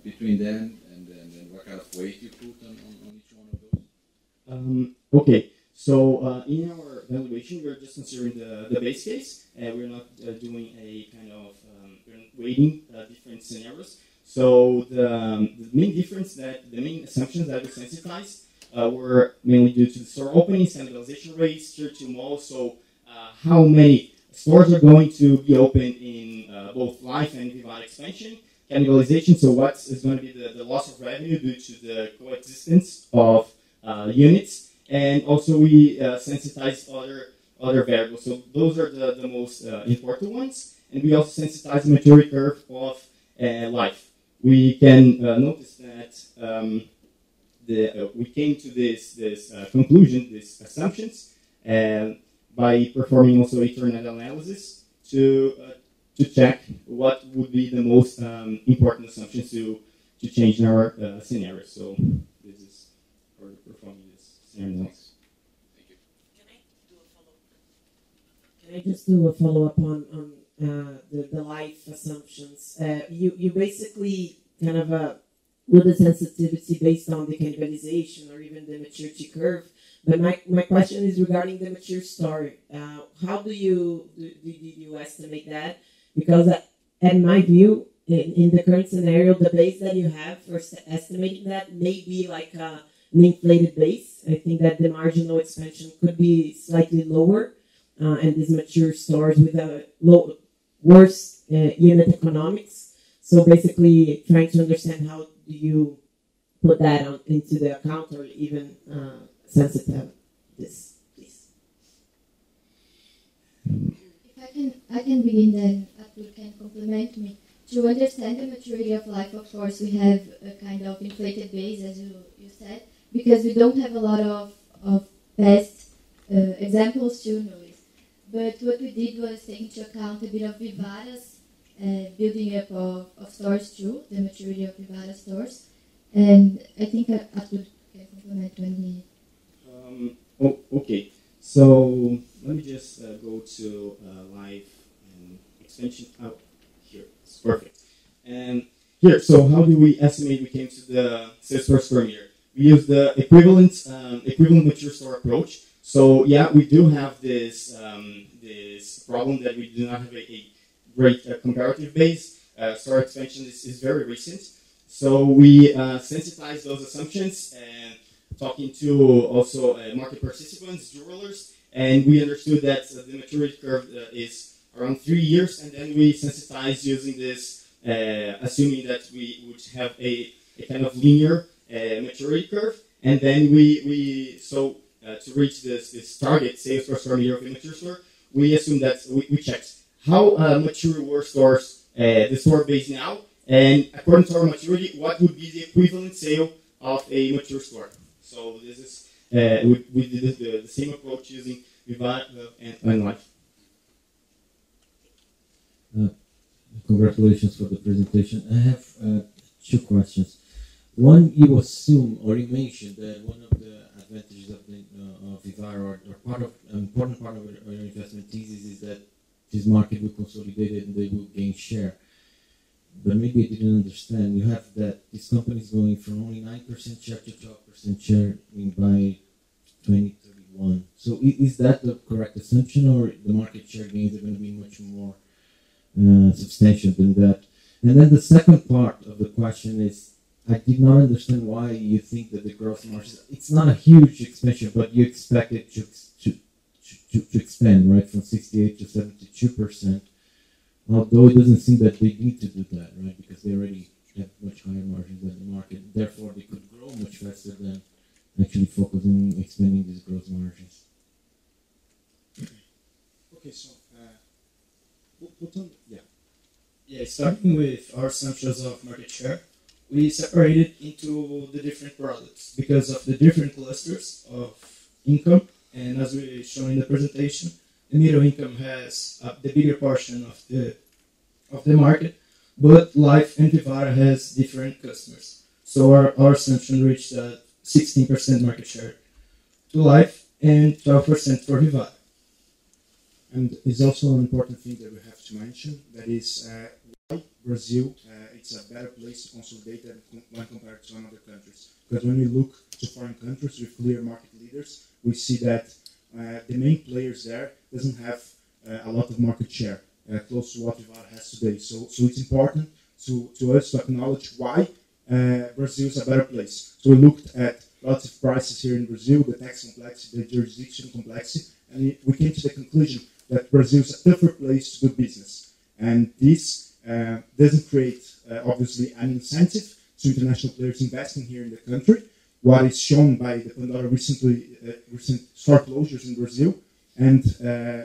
between them and what kind of weight you put on each one of those? Okay, so in our evaluation, we're just considering the base case, and we're not doing a kind of weighting different scenarios. So the main assumptions that we sensitized were mainly due to the store openings, cannibalization rates, tier 2 malls, so how many stores are going to be opened in both Life and Vivara expansion, cannibalization, so what is going to be the loss of revenue due to the coexistence of units, and also we sensitize other variables. So those are the most important ones, and we also sensitize the maturity curve of life. We can notice that we came to this conclusion, these assumptions, by performing also a tornado analysis to check what would be the most important assumptions to change in our scenario. So this is for performing this scenario. Thank you. Can I just do a follow-up on the life assumptions? You basically kind of do the sensitivity based on the cannibalization or even the maturity curve. But my question is regarding the mature store. How do you estimate that? Because in my view, in the current scenario, the base that you have for estimating that may be like an inflated base. I think that the marginal expansion could be slightly lower, and these mature stores with a worse unit economics. So basically, trying to understand how do you put that into the account or even sensitive this, please. If I can begin, then Arthur can complement me. To understand the maturity of life, of course, we have a kind of inflated base, as you said, because we don't have a lot of past examples to know it. But what we did was take into account a bit of Vivara's building up of stores too, the maturity of Vivara stores. And I think Arthur can complement when he... Okay, so let me just go to life and extension. Oh, here, it's perfect. And here, so how do we estimate we came to the sales per square meter? We use the equivalent mature store approach. So yeah, we do have this this problem that we do not have a great comparative base. Store expansion is very recent. So we sensitize those assumptions and talking to also market participants, jewelers, and we understood that the maturity curve is around 3 years, and then we sensitize using this, assuming that we would have a kind of linear maturity curve, and then to reach this target sales per square meter of a mature store, we assume that we checked how mature were stores, the store base now, and according to our maturity, what would be the equivalent sale of a mature store. So this is we did the same approach using Vivara and Life. Congratulations for the presentation. I have two questions. One, you assume or you mentioned that one of the advantages of Vivara or important part of our investment thesis is that this market will consolidate it and they will gain share. But maybe I didn't understand. You have that this company is going from only 9% share to 12% share by 2031. So is that the correct assumption, or the market share gains are going to be much more substantial than that? And then the second part of the question is, I did not understand why you think that the gross margin, it's not a huge expansion, but you expect it to expand, right, from 68 to 72%. Although it doesn't seem that they need to do that, right? Because they already have much higher margins than the market. Therefore, they could grow much faster than actually focus on expanding these gross margins. Okay, so starting with our assumptions of market share, we separated into the different products because of the different clusters of income, and as we shown in the presentation, the middle income has the bigger portion of the market, but Life and Vivara has different customers. So our assumption reached 16% market share to Life and 12% for Vivara. And it's also an important thing that we have to mention, that is why Brazil it's a better place to consolidate when compared to some other countries. Because when we look to foreign countries with clear market leaders, we see that the main players there doesn't have a lot of market share, close to what Vivara has today. So it's important to us to acknowledge why Brazil is a better place. So we looked at relative prices here in Brazil, the tax complexity, the jurisdiction complexity, and we came to the conclusion that Brazil is a tougher place to do business. And this doesn't create, obviously, an incentive to international players investing here in the country. what is shown by the Pandora recent store closures in Brazil. And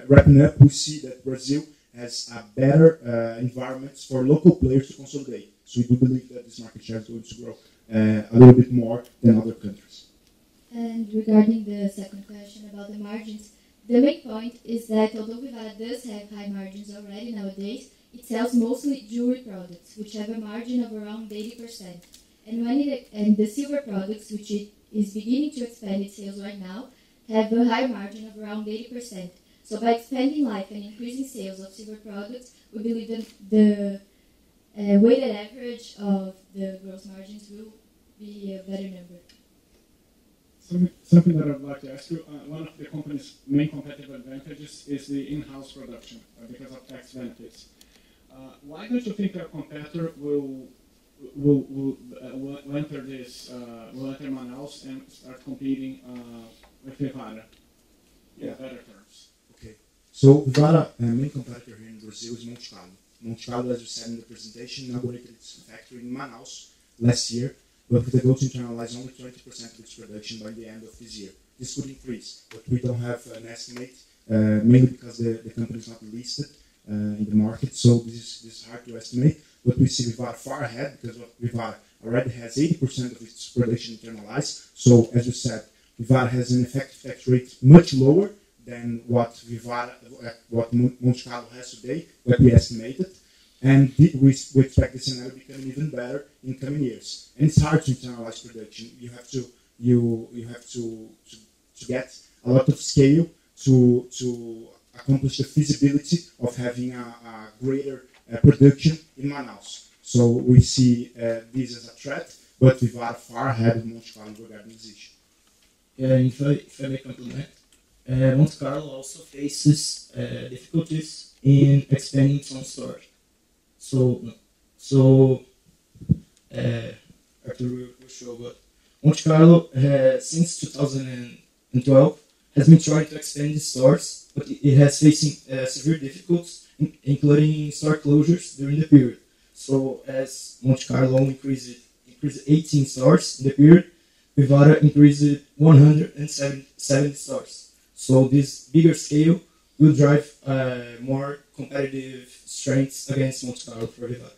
wrapping up, we see that Brazil has a better environment for local players to consolidate. So we do believe that this market share is going to grow a little bit more than other countries. And regarding the second question about the margins, the main point is that although Vivara does have high margins already nowadays, it sells mostly jewelry products, which have a margin of around 80%. And the silver products, which it is beginning to expand its sales right now, have a higher margin of around 80%. So by expanding life and increasing sales of silver products, we believe that the weighted average of the gross margins will be a better number. Something that I would like to ask you, one of the company's main competitive advantages is the in-house production because of tax benefits. Why don't you think a competitor will enter Manaus and start competing with Vivara in better terms? Okay. So Vivara, main competitor here in Brazil is Monte Carlo. Monte Carlo, as you said in the presentation, inaugurated its factory in Manaus last year, but with the goal to internalize only 20% of its production by the end of this year. This could increase, but we don't have an estimate, mainly because the company is not listed in the market, so this is hard to estimate. But we see Vivara far ahead because Vivara already has 80% of its production internalized. So, as you said, Vivara has an effective tax rate much lower than what Monte Carlo has today, what we estimated. And we expect the scenario becoming even better in coming years. And it's hard to internalize production. You have to get a lot of scale to accomplish the feasibility of having a greater production in Manaus. So we see this as a threat, but Vivara far ahead of Monte Carlo regarding this issue. Yeah, if I may complement, Monte Carlo also faces difficulties in expanding its own store. So Arthur will show, but Monte Carlo since 2012 has been trying to expand its stores, but it has facing severe difficulties, including store closures during the period. So as Monte Carlo increased 18 stores in the period, Vivara increased 170 stores. So this bigger scale will drive more competitive strengths against Monte Carlo for Vivara.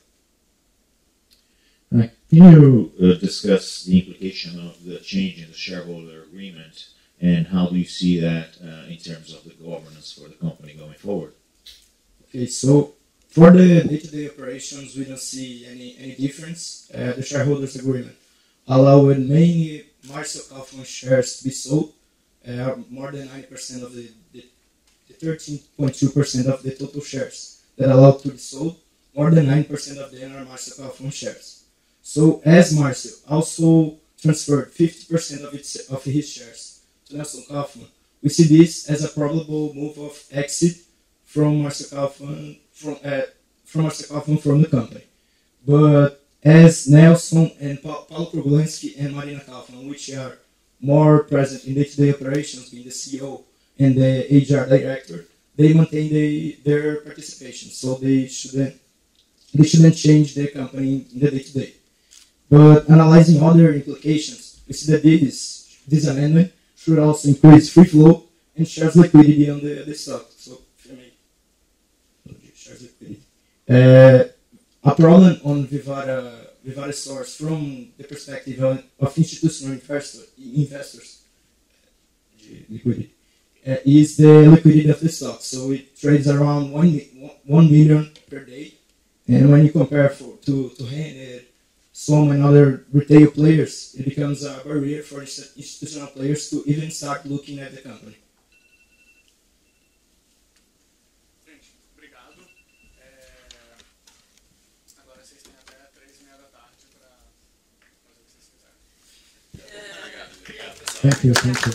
Can you discuss the implication of the change in the shareholder agreement, and how do you see that in terms of the governance for the company going forward? Okay, so for the day-to-day operations, we don't see any difference. The shareholders agreement allowed mainly Marcel Kaufmann shares to be sold, more than 90% of the 13.2% of the total shares that allowed to be sold, more than 9% of them are Marcel Kaufmann shares. So as Marcel also transferred 50% of his shares to Nelson Kaufmann, we see this as a probable move of exit from Marcel Kaufmann from the company. But as Nelson and Paulo Kroglansky and Marina Kaufmann, which are more present in day-to-day operations, being the CEO and the HR director, they maintain their participation, so they shouldn't change their company in the day-to-day. But analyzing other implications, we see that this amendment should also increase free flow and shares liquidity on the stock. So, shares liquidity. A problem on Vivara stores from the perspective of institutional investors, liquidity, is the liquidity of the stock. So it trades around 1 million per day, and when you compare to Renner, some and other retail players, it becomes a barrier for institutional players to even start looking at the company. Gente, obrigado. Agora vocês têm até 3:30 da tarde para fazer o que vocês quiserem. Obrigado. Thank you, thank you.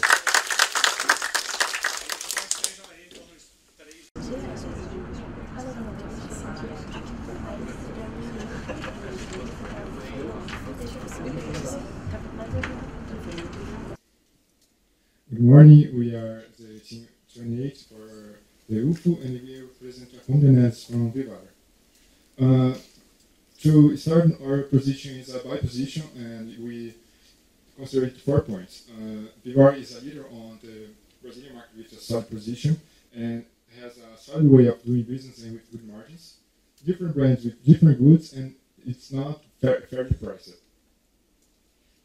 Good morning, we are the team 28 for the UFO, and we represent Condenas from Vivara. To start, our position is a buy position, and we consider 4 points. Vivara is a leader on the Brazilian market with a solid position and has a solid way of doing business and with good margins. Different brands with different goods, and it's not fairly priced.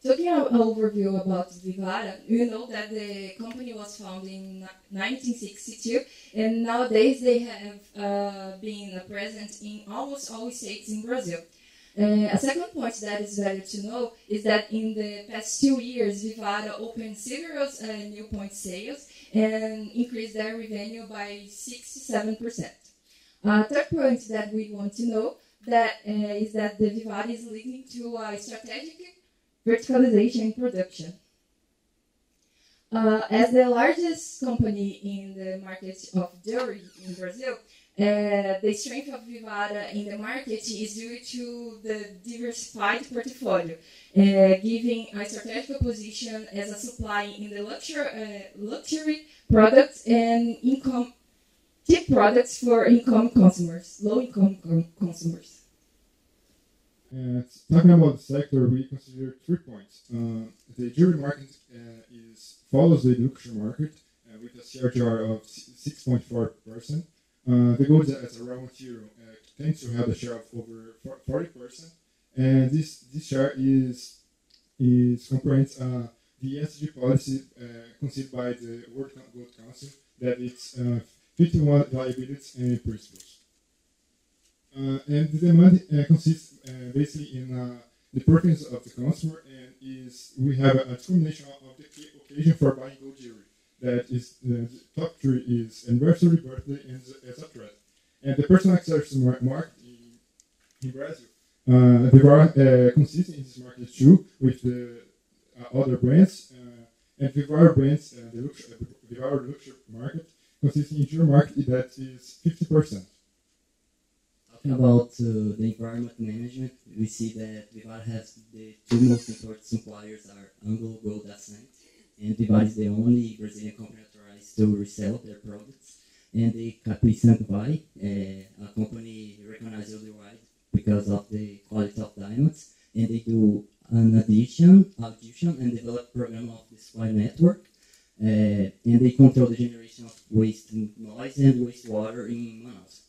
Talking an overview about Vivara, you know that the company was founded in 1962, and nowadays they have been present in almost all states in Brazil. A second point that is valid to know is that in the past 2 years, Vivara opened several new point sales and increased their revenue by 67%. Third point that we want to know is that the Vivara is leading to a strategic verticalization in production. As the largest company in the market of jewelry in Brazil, the strength of Vivara in the market is due to the diversified portfolio, giving a strategic position as a supplier in the luxury products and cheap products for low-income consumers. Talking about the sector, we consider 3 points. The jewelry market follows the luxury market with a CAGR of 6.4%. The gold as a raw material tends to have a share of over 40%, and this share comprehends the ESG policy considered by the World Gold Council that it's 51 liabilities and principles. And the demand consists basically in the preference of the consumer, and we have a combination of the occasion for buying gold jewelry. That is the top 3 is anniversary, birthday, and as a threat. And the personal accessories market in Brazil, Vivara consists in this market too with the other brands, and Vivara brands, the Vivara luxury market consists in jewelry market that is 50%. Talking about the environment management, we see that Vivara has the 2 most important suppliers are Anglo Gold Ascent, and Vivara is the only Brazilian company authorized to resell their products. And the Capricorn Valley, a company recognized worldwide because of the quality of diamonds, and they do an audition and develop a program of the supply network, and they control the generation of waste noise and wastewater in Manaus.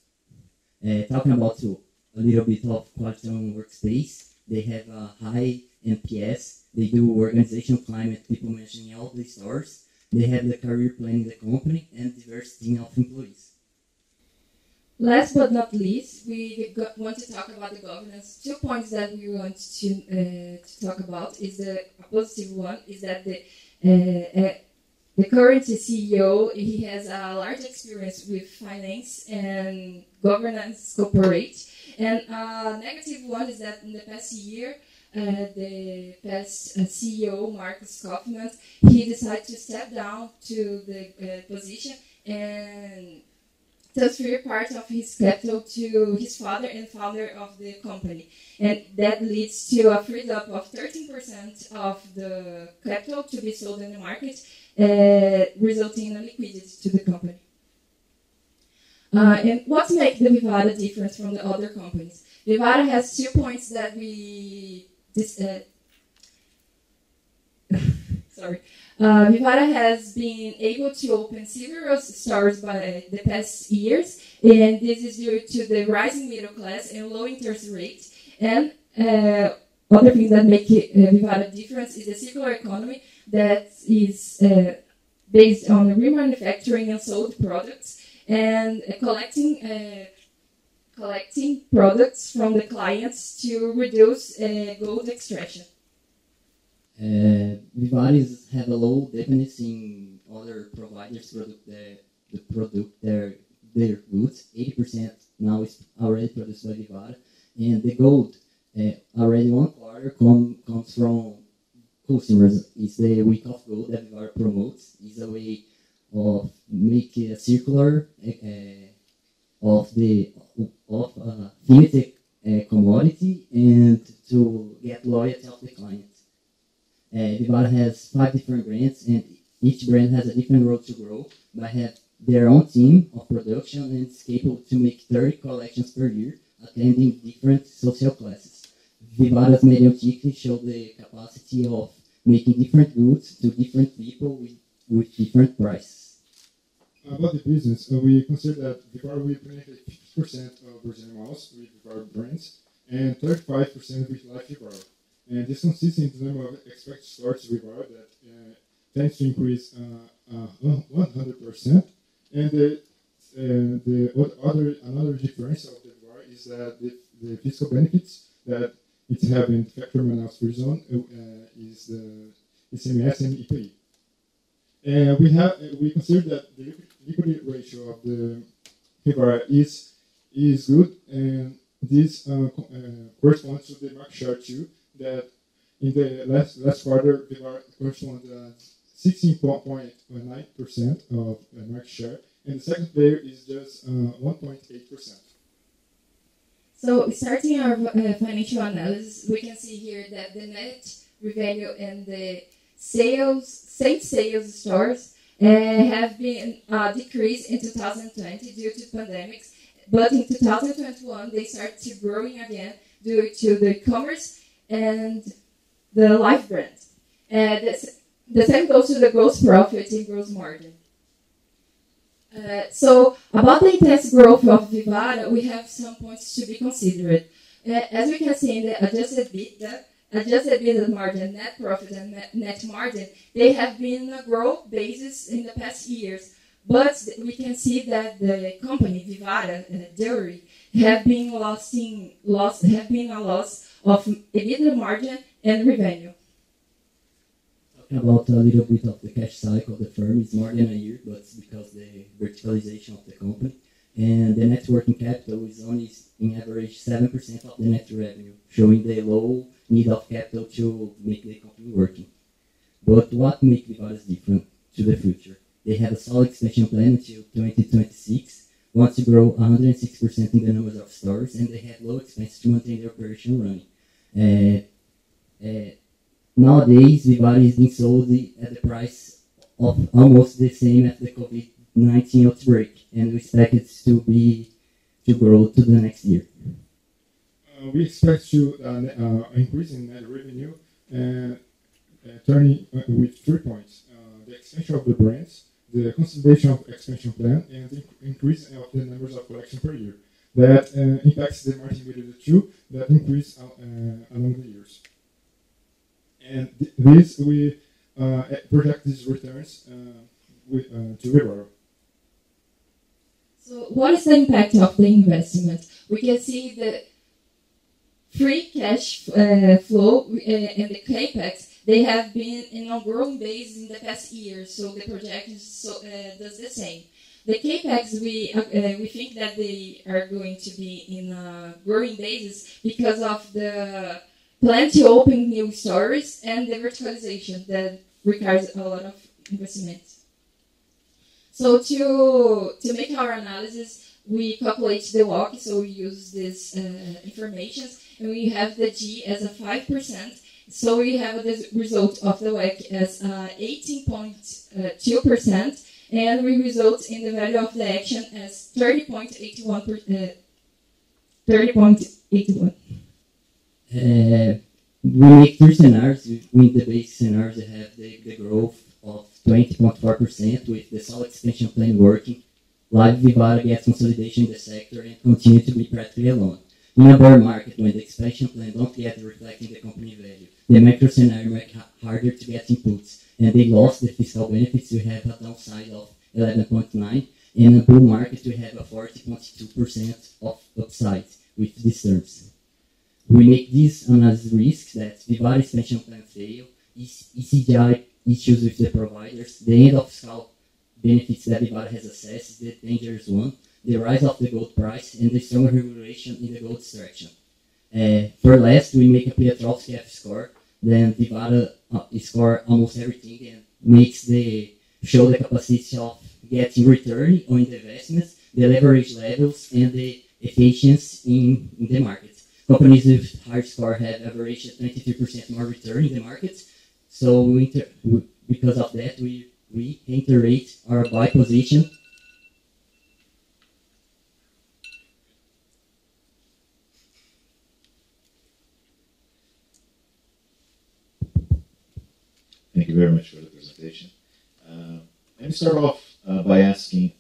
Talking about a little bit of quality on workspace, they have a high NPS. They do organization climate, people mentioning all the stores. They have the career plan in the company and diverse team of employees. Last but not least, we want to talk about the governance. 2 points that we want to talk about is a positive one is that the current CEO, he has a large experience with finance and governance corporate. And a negative one is that in the past year, the past CEO, Marcus Kaufman, he decided to step down to the position and transfer part of his capital to his father and founder of the company. And that leads to a freed up of 13% of the capital to be sold in the market, resulting in a liquidity to the company. And what makes the Vivara different from the other companies? Vivara has 2 points that Vivara has been able to open several stores by the past years, and this is due to the rising middle class and low interest rates. And other things that make Vivara different is the circular economy that is based on remanufacturing unsold products and collecting products from the clients to reduce gold extraction. Vivaras have a low dependence in other providers to produce their goods. 80% now is already produced by Vivara, and the gold already 1/4 comes from customers. It's the week of gold that Vivara promotes. It's a way of making a circular of finite commodity and to get loyalty of the client. Vivara has 5 different brands, and each brand has a different road to grow, but have their own team of production and is capable to make 30 collections per year, attending different social classes. Vivara's medium ticket show the capacity of making different goods to different people with different prices. About the business, we consider that Vivara will penetrate 50% of Brazilian malls with Vivara brands and 35% with Life Vivara. And this consists in the number of expected stores Vivara that tends to increase 100%. And another difference of the Vivara is that the fiscal benefits that it have in the factory Manaus free zone is the ICMS and IPI. We consider that the liquidity ratio of the Vivara is good, and this corresponds to the market share too. That in the last quarter, Vivara corresponds 16.9% of market share, and the second player is just 1.8%. So starting our financial analysis, we can see here that the net revenue and the same sales stores have been decreased in 2020 due to pandemics, but in 2021 they started to growing again due to the commerce and the Life brand. The same goes to the gross profit and gross margin. So about the intense growth of Vivara, we have some points to be considered. As we can see in the adjusted EBITDA margin, net profit, and net margin, they have been a growth basis in the past years. But we can see that the company Vivara Dairy have been a loss of EBITDA margin and revenue. About a little bit of the cash cycle of the firm is more than a year, but it's because the verticalization of the company. And the net working capital is only in average 7% of the net revenue, showing the low need of capital to make the company working. But what makes Vivara different to the future? They have a solid expansion plan until 2026, want to grow 106% in the numbers of stores, and they have low expenses to maintain their operation running. Nowadays, Vivara is being sold at the price of almost the same as the COVID-19 outbreak, and we expect it to grow to the next year. We expect to increase in net revenue, turning with 3 points: the expansion of the brands, the consolidation of expansion plan, and the increase of the numbers of collection per year. That impacts the margin between the two that increase along the years. And this we project these returns to Vivara. So what is the impact of the investment? We can see the free cash flow and the capex. They have been in a growing base in the past years, so the projection does the same. The capex, we think that they are going to be in a growing basis because of the plan to open new stores and the verticalization that requires a lot of investment. So to make our analysis, we calculate the WACC, so we use this information, and we have the G as a 5%. So we have the result of the WACC as 18.2%, and we result in the value of the action as 30.81%. 30.81. We make three scenarios. With the base scenarios, they have the growth of 20.4% with the solid expansion plan working. Live Vivara gets consolidation in the sector and continue to be practically alone. In a bear market, when the expansion plan don't get reflecting the company value, the macro scenario make it harder to get inputs, and they lost the fiscal benefits. We have a downside of 11.9%, and a bull market we have a 40.2% of upside with these terms. We make these analysis risks that Vivara expansion plan fail, ECGI issues with the providers, the end of fiscal benefits that Vivara has assessed is the dangerous one, the rise of the gold price, and the stronger regulation in the gold extraction. For last, we make a Piotrowski F score, then Vivara score almost everything and makes show the capacity of getting return on the investments, the leverage levels, and the efficiency in the market. Companies with higher score have averaged 23% more return in the market. So because of that, we reiterate our buy position. Thank you very much for the presentation. Let me start off by asking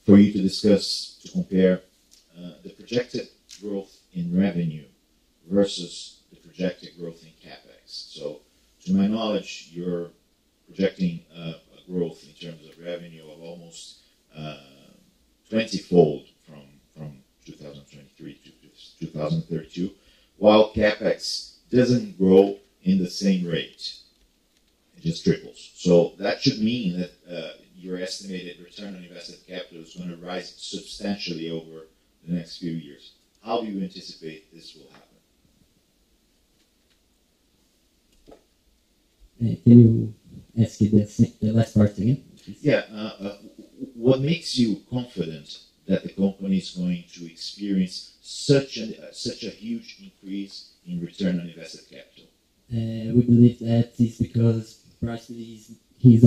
for you to discuss, to compare the projected growth in revenue versus the projected growth in CapEx. So, to my knowledge, you're projecting a growth in terms of revenue of almost 20-fold from 2023 to 2032, while CapEx doesn't grow in the same rate. It just triples. So that should mean that your estimated return on invested capital is going to rise substantially over the next few years. How do you anticipate this will happen? Can you ask the last part again? Yeah. What makes you confident that the company is going to experience such a huge increase in return on invested capital? We believe that is because practically she's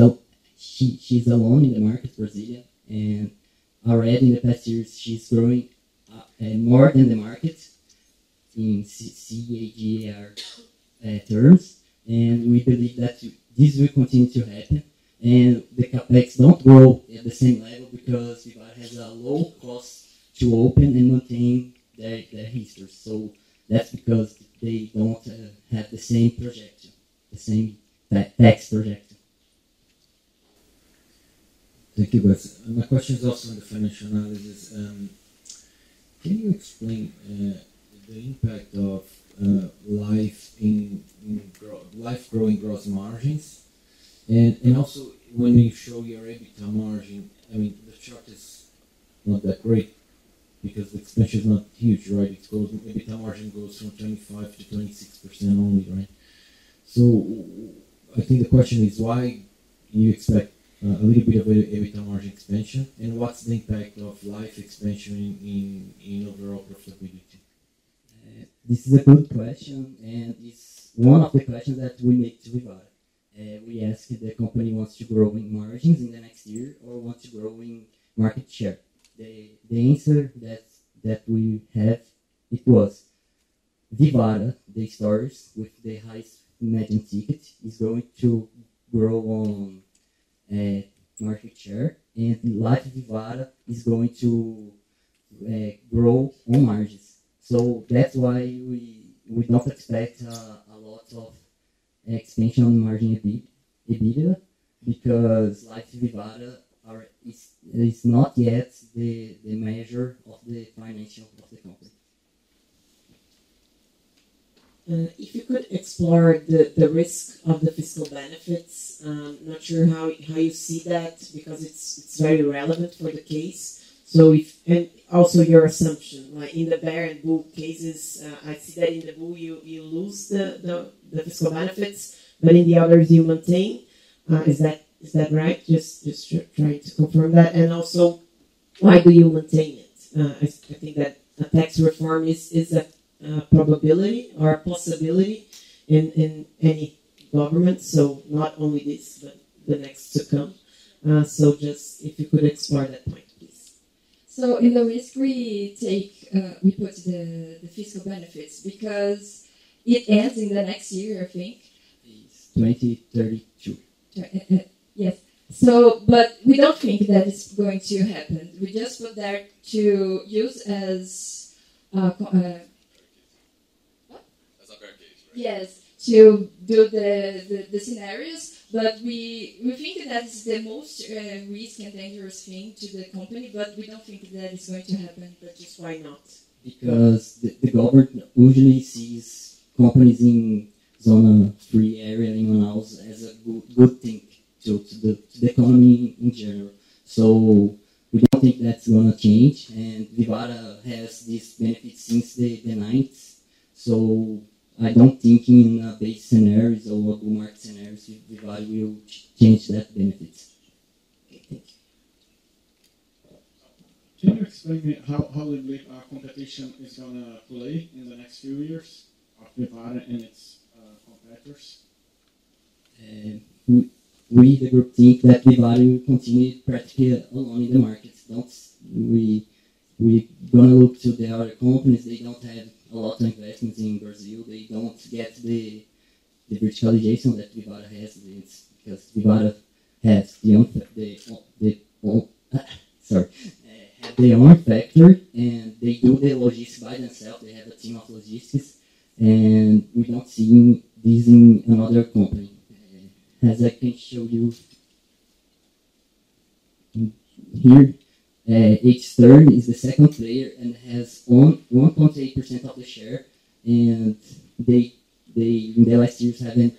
alone in the market, Brazilian, and already in the past years she's growing more than the market in CAGR terms, and we believe that this will continue to happen, and the capex don't grow at the same level because Vivara has a low cost to open and maintain their history. So that's because they don't have the same projection, the same tax projection. Thank you, guys. My question is also on the financial analysis. Can you explain the impact of life life growing gross margins, and also when you show your EBITDA margin? I mean, the chart is not that great because the expansion is not huge, right? EBITDA margin goes from 25 to 26% only, right? So I think the question is why you expect a little bit of EBITDA margin expansion, and what's the impact of life expansion in overall profitability? This is a good question, and it's one of the questions that we make to Vivara. We ask if the company wants to grow in margins in the next year or wants to grow in market share. The answer that we have, it was Vivara, the stores with the highest median ticket, is going to grow on market share, and Life Vivara is going to grow on margins. So that's why we don't expect a lot of expansion on margin EBITDA, because Life Vivara is not yet the measure of the financial of the company. If you could explore the risk of the fiscal benefits, not sure how you see that, because it's very relevant for the case. So and also your assumption, like in the bear and bull cases, I see that in the bull you lose the fiscal benefits, but in the others you maintain. Is that right? Just trying to confirm that. And also, why do you maintain it? I think that a tax reform is a probability or a possibility in any government. So not only this, but the next to come. So just if you could explore that point, please. So in the risk we take, we put the fiscal benefits because it ends in the next year, I think. 2032. Yes. So, but we don't think that it's going to happen. We just put there to use as yes, to do the scenarios, but we think that is the most risk and dangerous thing to the company, but we don't think that it's going to happen. But just why not? Because the government usually sees companies in zona free area in Manaus as a good thing to the economy in general. So we don't think that's gonna change, and Vivara has this benefit since the 90s. So I don't think in base scenarios or bull market scenarios Vivara will change that benefit. Okay, thank you. Can you explain me how the competition is going to play in the next few years of Vivara and its competitors? We, the group, think that Vivara will continue practically alone in the market. We gonna look to the other companies. They don't have a lot of investments in Brazil. They don't get the the verticalization that Vivara has is because Vivara has have their own factory, and they do the logistics by themselves. They have a team of logistics, and we don't see this in another company. As I can show you here, H-Stern is the second player and has 1.8% of the share, and they in the last years have a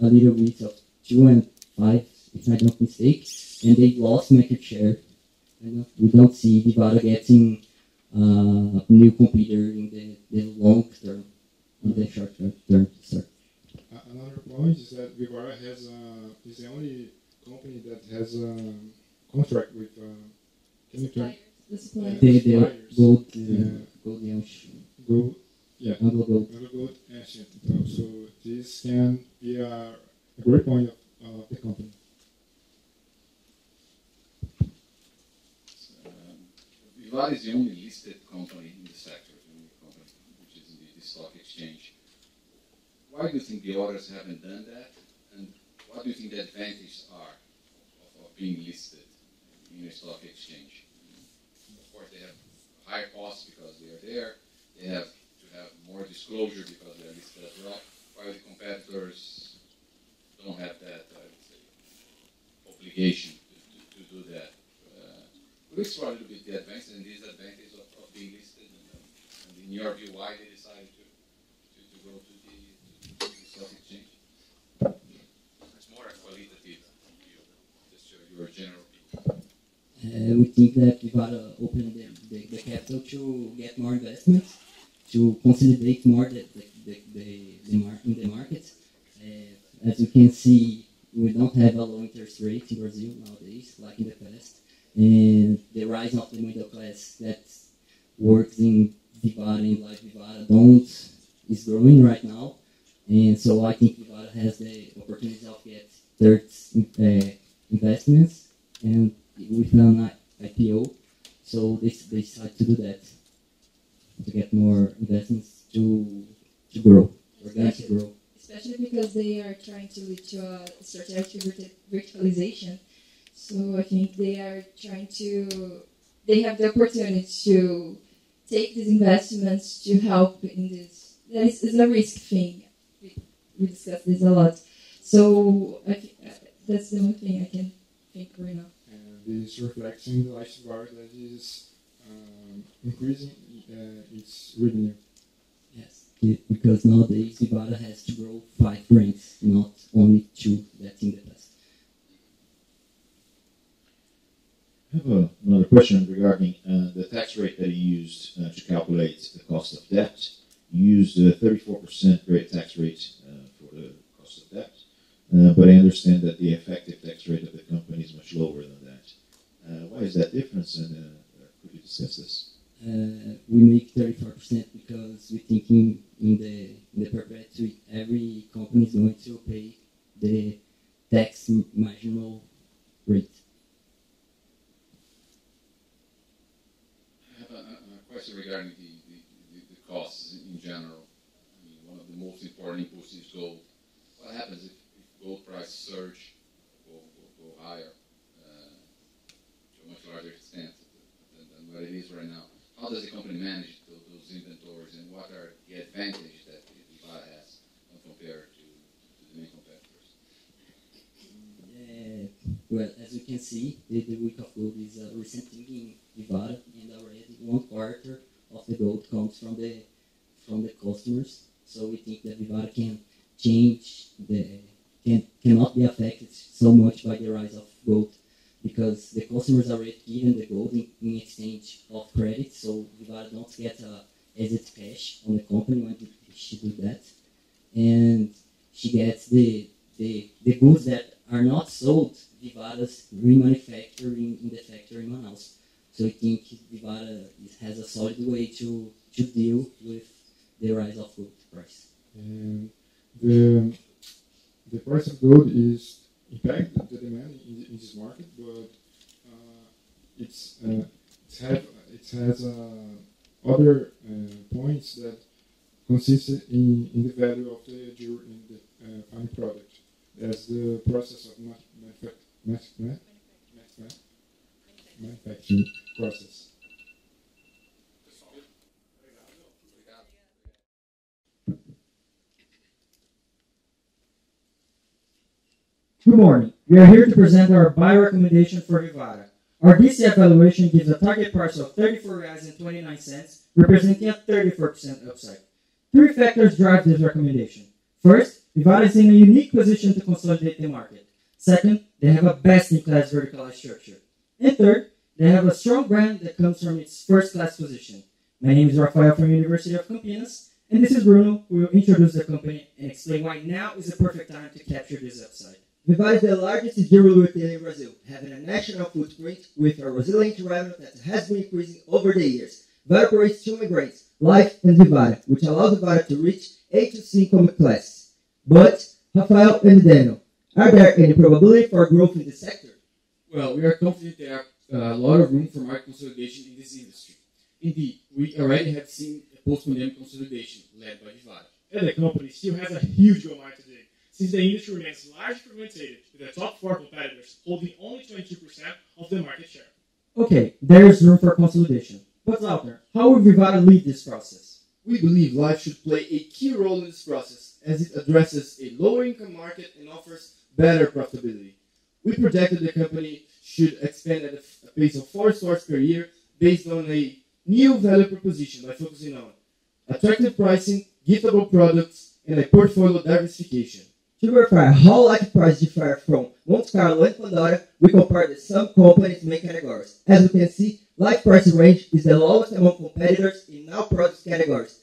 little bit of 2.5, if I don't mistake, and they lost market share. And we don't see Vivara getting new competitor in the long term, in the short term. Sorry. Another point is that Vivara is the only company that has a contract with the gold Gold Ancient. So this can be a great point of the company. Vivara is the only listed company in the sector, the only company which is in the stock exchange. Why do you think the others haven't done that? And what do you think the advantages are of being listed in a stock exchange? Of course, they have higher costs because they are there. They have to have more disclosure because they are listed as well, while the competitors don't have that, I would say, obligation to do that. Could you explore a little bit the advantages and disadvantages of being listed, and in your view, why they decided to go to the stock exchange? It's more a qualitative view, just your general view. We think that Vivara opened the capital to get more investments, to consolidate more in the market. As you can see, we don't have a low interest rate in Brazil nowadays, like in the past. And the rise of the middle class that works in Vivara and like Vivara is growing right now. And so I think Vivara has the opportunity of get third investments and with an IPO. So they decide to do that, to get more investments to grow, organic grow. Especially because they are trying to lead to a strategic verticalization. So I think they are trying to, they have the opportunity to take these investments to help in this. That is a risk thing. We discussed this a lot. So I think that's the only thing I can think right now. And this reflecting the lifestyle that is increasing its revenue. Yes, because nowadays Vivara has to grow 5 brands, not only 2 that's in the past. I have another question regarding the tax rate that you used to calculate the cost of debt. You used a 34% rate tax rate for the cost of debt, but I understand that the effective tax rate of the company is much lower than that. Why is that difference, and could you discuss this? We make 34% because we think in the perpetuity, every company is going to pay the tax marginal rate. Question regarding the costs in general. I mean, one of the most important inputs is gold. What happens if gold price surge go higher to a much larger extent than what it is right now? How does the company manage those inventories, and what are the advantages that Vivara has when compared to the main competitors? Well, as you can see, the week of gold is a recent thing in Vivara, and already 1/4 of the gold comes from the customers. So we think that Vivara can change cannot be affected so much by the rise of gold, because the customers are already given the gold in exchange of credit. So Vivara don't get exit cash on the company when she do that, and she gets the goods that are not sold. Vivara's remanufacturing in the factory in Manaus. So I think Vivara has a solid way to deal with the rise of gold price. And the price of gold is impact the demand in this market, but it has other points that consists in the value of the jewelry in the final product. That's the process of manufacturing process. Good morning. We are here to present our buy recommendation for Vivara. Our DCF valuation gives a target price of $34.29, representing a 34% upside. Three factors drive this recommendation. First, Vivara is in a unique position to consolidate the market. Second, they have a best-in-class verticalized structure. And third, they have a strong brand that comes from its first-class position. My name is Rafael from University of Campinas, and this is Bruno, who will introduce the company and explain why now is the perfect time to capture this upside. Vivara is the largest jewelry retailer in Brazil, having a national footprint with a resilient revenue that has been increasing over the years. Vivara operates two main brands, Life and Vivara, which allows Vivara to reach A to C income classes. But, Rafael and Daniel, are there any probability for growth in the sector? Well, we are confident there are a lot of room for market consolidation in this industry. Indeed, we already have seen a post-pandemic consolidation led by Vivara. And the company still has a huge goal line today, since the industry remains largely fragmented, with the top 4 competitors holding only 22% of the market share. Okay, there is room for consolidation. But Walter, how will Vivara lead this process? We believe Life should play a key role in this process, as it addresses a lower income market and offers better profitability. We projected the company should expand at a pace of 4 stores per year based on a new value proposition by focusing on attractive pricing, giftable products, and a portfolio diversification. To verify how Life price differ from Monte Carlo and Pandora, we compare the sum companies' main categories. As we can see, Life price range is the lowest among competitors in all product categories,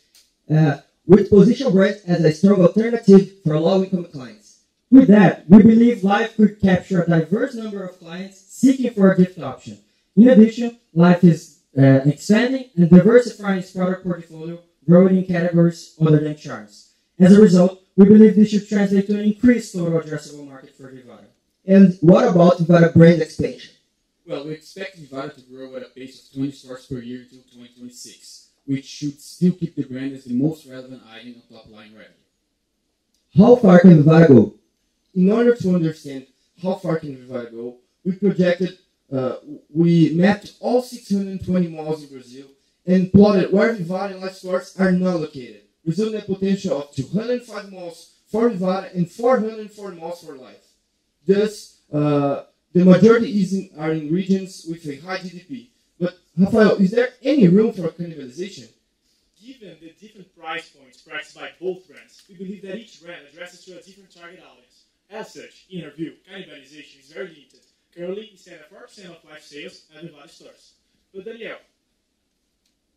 with position brands as a strong alternative for low-income clients. With that, we believe Life could capture a diverse number of clients seeking for a gift option. In addition, Life is expanding and diversifying its product portfolio, growing in categories other than charms. As a result, we believe this should translate to an increased total addressable market for Vivara. And what about Vivara brand expansion? Well, we expect Vivara to grow at a pace of 20 stores per year until 2026, which should still keep the brand as the most relevant item on top-line revenue. How far can Vivara go? In order to understand how far can Vivara go, we mapped all 620 malls in Brazil and plotted where Vivara and Life stores are not located, resulting in a potential of 205 malls for Vivara and 404 malls for Life. Thus, the majority are in regions with a high GDP. But, Rafael, is there any room for cannibalization? Given the different price points practiced by both brands, we believe that each brand addresses to a different target audience. As such, in our view, cannibalization is very limited. Currently, we stand at 4% of Life sales at Vivara stores. But Daniel,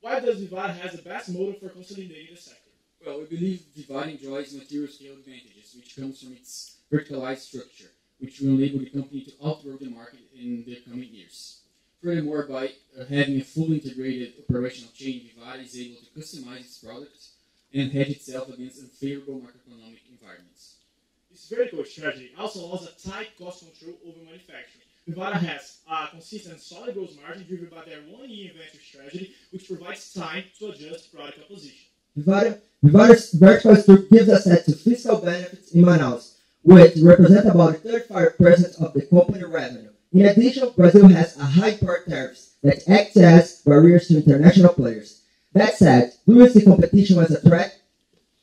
why does Vivara have the best model for consolidating the sector? Well, we believe Vivara enjoys material scale advantages, which comes from its verticalized structure, which will enable the company to outgrow the market in the coming years. Furthermore, by having a fully integrated operational chain, Vivara is able to customize its products and hedge itself against unfavorable macroeconomic environments. This vertical strategy also allows a tight cost control over manufacturing. Vivara has a consistent solid gross margin driven by their one-year inventory strategy, which provides time to adjust product composition. Vivara's vertical structure gives access to fiscal benefits in Manaus, which represent about 35% of the company revenue. In addition, Brazil has a high import tariffs that act as barriers to international players. That said, do you see competition as a threat?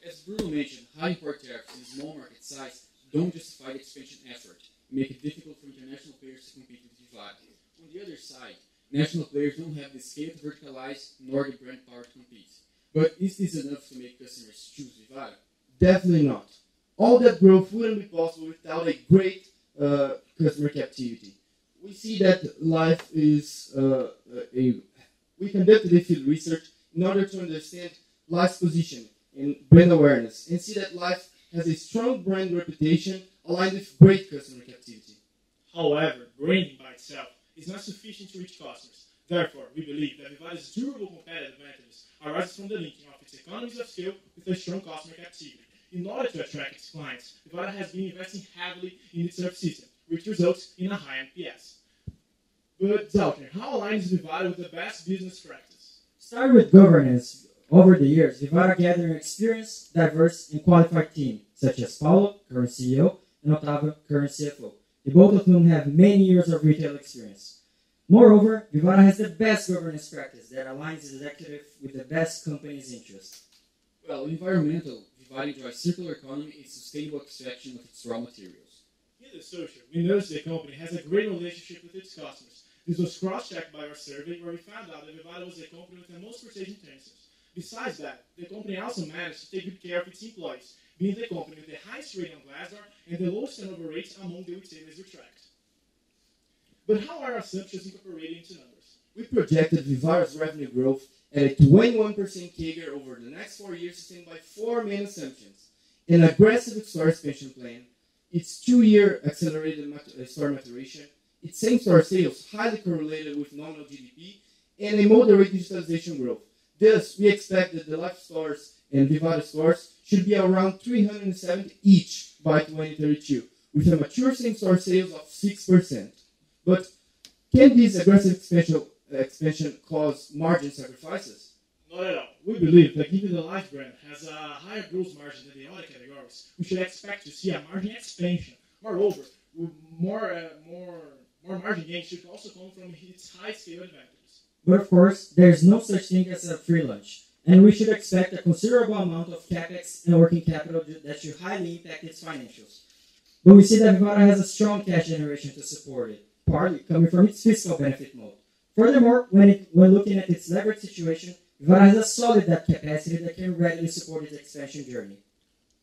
As Bruno mentioned, high import tariffs and small market size don't justify the expansion effort and make it difficult for international players to compete with Vivara. On the other side, national players don't have the scale to verticalize nor the brand power to compete. But is this enough to make customers choose Vivara? Definitely not. All that growth wouldn't be possible without a great customer captivity. We see that Life is we conducted a field research in order to understand Life's position and brand awareness, and see that Life has a strong brand reputation aligned with great customer captivity. However, branding by itself is not sufficient to reach customers. Therefore, we believe that Vivara's durable competitive advantages arises from the linking of its economies of scale with a strong customer captivity. In order to attract its clients, Vivara has been investing heavily in its service system, which results in a high NPS. But Zalter, how aligns Vivara with the best business practice? Start with governance. Over the years, Vivara gathered an experienced, diverse, and qualified team, such as Paulo, current CEO, and Otávio, current CFO. The both of whom have many years of retail experience. Moreover, Vivara has the best governance practice that aligns the executive with the best company's interests. Well, environmental, Vivara enjoys circular economy and sustainable extraction of its raw materials. In the social, we noticed the company has a great relationship with its customers. This was cross-checked by our survey, where we found out that Vivara was the company with the most purchasing intentions. Besides that, the company also managed to take good care of its employees, being the company with the highest rating on Glassdoor and the lowest turnover rates among the retailers we tracked. But how are our assumptions incorporated into numbers? We projected Vivara's revenue growth at a 21% CAGR over the next 4 years, sustained by 4 main assumptions: an aggressive store expansion plan, its 2-year accelerated store maturation, its same-store sales highly correlated with nominal GDP, and a moderate digitalization growth. Thus, we expect that the Life stores and Vivara stores should be around 370 each by 2032, with a mature same-store sales of 6%. But can this aggressive expansion cause margin sacrifices? Not at all. We believe that given the Life brand has a higher gross margin than the other categories, we should expect to see a margin expansion. Moreover, more margin gains should also come from its high scale advantages. But of course, there is no such thing as a free lunch, and we should expect a considerable amount of capex and working capital that should highly impact its financials. But we see that Vivara has a strong cash generation to support it, partly coming from its fiscal benefit mode. Furthermore, when looking at its leverage situation, Vivara has a solid debt capacity that can readily support its expansion journey.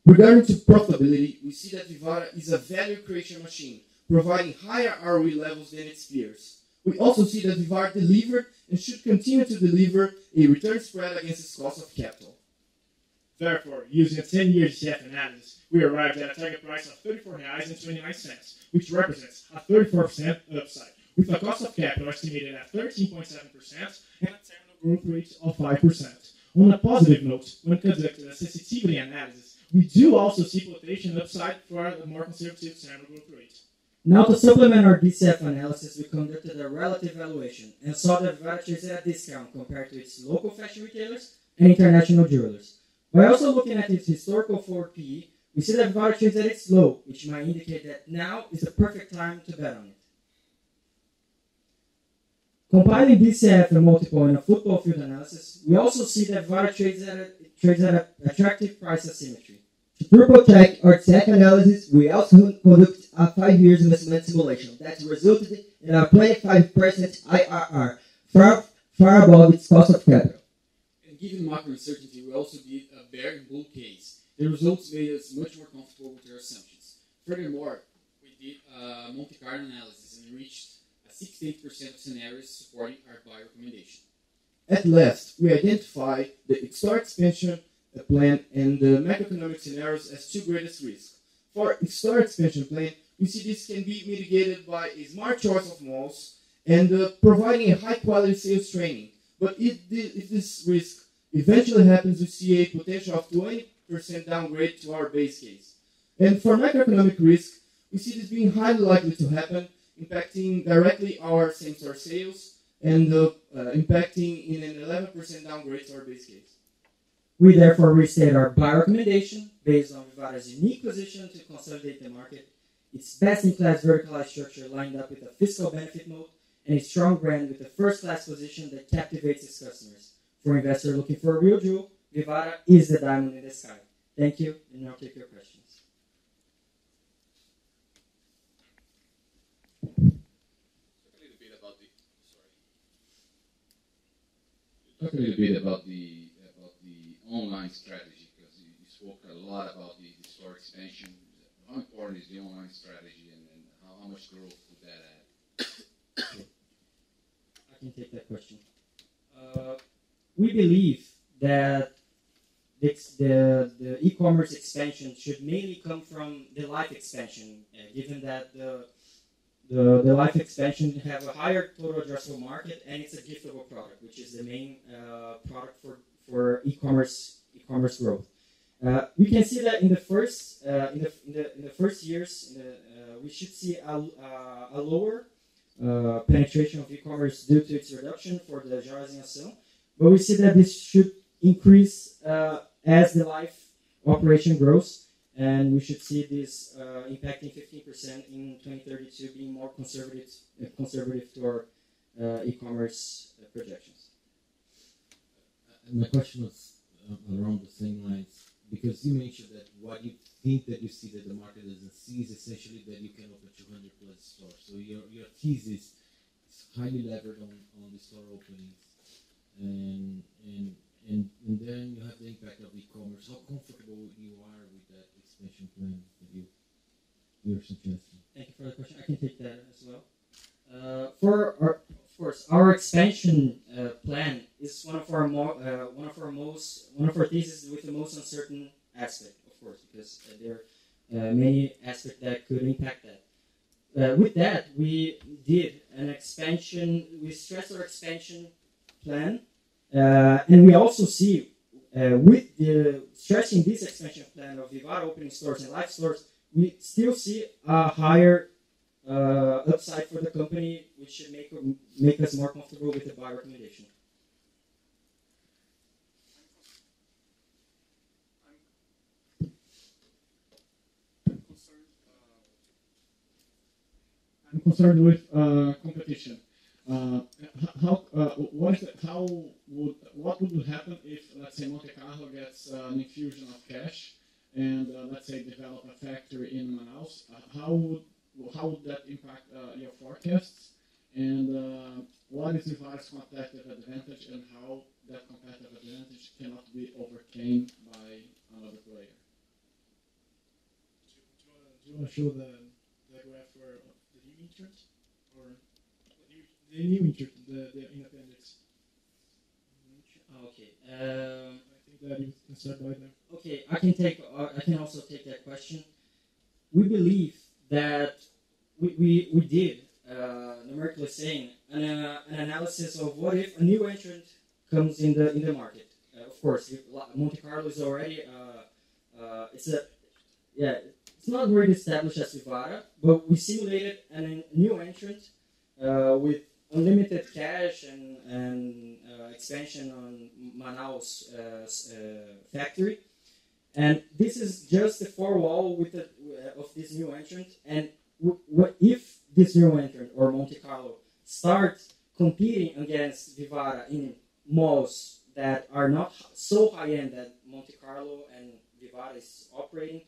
Regarding to profitability, we see that Vivara is a value creation machine, providing higher ROE levels than its peers. We also see that Vivara delivered and should continue to deliver a return spread against its cost of capital. Therefore, using a 10-year DCF analysis, we arrived at a target price of R$34.29, which represents a 34% upside, with a cost of capital estimated at 13.7% and a terminal growth rate of 5%. On a positive note, when conducting a sensitivity analysis, we do also see potential upside for a more conservative terminal growth rate. Now, to supplement our DCF analysis, we conducted a relative valuation and saw that Vivara trades at a discount compared to its local fashion retailers and international jewelers. By also looking at its historical forward PE, we see that Vivara trades at its low, which might indicate that now is the perfect time to bet on it. Compiling DCF and multiple in a football field analysis, we also see that Vivara trades at an attractive price asymmetry. To triple check our tech analysis, we also conducted a 5-year investment simulation that resulted in a 25% IRR, far above its cost of capital. And given macro uncertainty, we also did a bear and bull case. The results made us much more comfortable with our assumptions. Furthermore, we did a Monte Carlo analysis and reached a 68% of scenarios supporting our buy recommendation. At last, we identify the store expansion plan and the macroeconomic scenarios as two greatest risks. For store expansion plan, we see this can be mitigated by a smart choice of malls and providing a high-quality sales training. But if this risk eventually happens, we see a potential of 20% downgrade to our base case. And for macroeconomic risk, we see this being highly likely to happen, impacting directly our same-store sales and impacting in an 11% downgrade to our base case. We therefore restate our buy recommendation based on Vivara's unique position to consolidate the market, its best-in-class verticalized structure lined up with a fiscal benefit mode, and a strong brand with a first-class position that captivates its customers. For investors looking for a real jewel, Vivara is the diamond in the sky. Thank you, and I'll take your questions. Talk a little bit about the online strategy, because you spoke a lot about the store expansion. How important is the online strategy, and how much growth would that add? I can take that question. We believe that the e-commerce expansion should mainly come from the Life expansion, given that the Life expansion have a higher total addressable market, and it's a giftable product, which is the main product for e-commerce growth. We can see that in the first years, we should see a lower penetration of e-commerce due to its reduction for the Joias em Ação, but we see that this should increase as the life operation grows, and we should see this impacting 15% in 2032, being more conservative to our e-commerce projections. And my question was around the same lines, because you mentioned that what you think that you see that the market doesn't see is essentially that you can open 200 plus stores. So your thesis is highly levered on the store openings, and then you have the impact of e-commerce. How comfortable you are with that expansion plan that you're suggesting? Thank you for the question. I can take that as well. Of course, our expansion plan is one of our theses with the most uncertain aspect, of course, because there are many aspects that could impact that. With that, we did an expansion. We stressed our expansion plan, and we also see with the stressing this expansion plan of Vivara opening stores and live stores, we still see a higher upside for the company, which should make us more comfortable with the buy recommendation. I'm concerned with competition. What would happen if, let's say, Monte Carlo gets an infusion of cash and let's say develop a factory in Manaus? How would that impact your forecasts? And what is Vivara's competitive advantage, and how that competitive advantage cannot be overcome by another player? Do you want to show the graph for the new entrant, or the new entrant, the in appendix? Okay. I think that you can start by there. Okay, I can also take that question. We believe that we did, numerically saying, an analysis of what if a new entrant comes in the market. Of course, Monte Carlo is already it's not really established as Vivara, but we simulated a new entrant with unlimited cash and expansion on Manaus factory. And this is just the four-wall of this new entrant. And what if this new entrant or Monte Carlo starts competing against Vivara in malls that are not so high-end that Monte Carlo and Vivara is operating?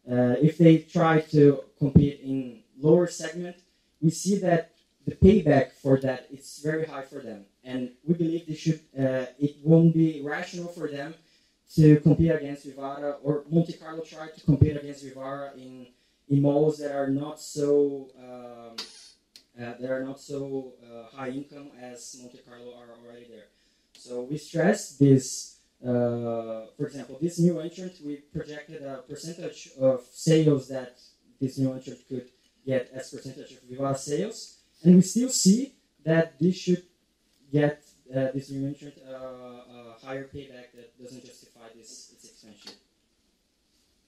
If they try to compete in lower segment, we see that the payback for that is very high for them. And we believe it won't be rational for them to compete against Vivara, or Monte Carlo try to compete against Vivara in malls that are not so high income as Monte Carlo are already there. So we stress this. For example, this new entrant, we projected a percentage of sales that this new entrant could get as percentage of Vivara sales, and we still see that this should get this new entrant a higher payback that doesn't justify its expansion.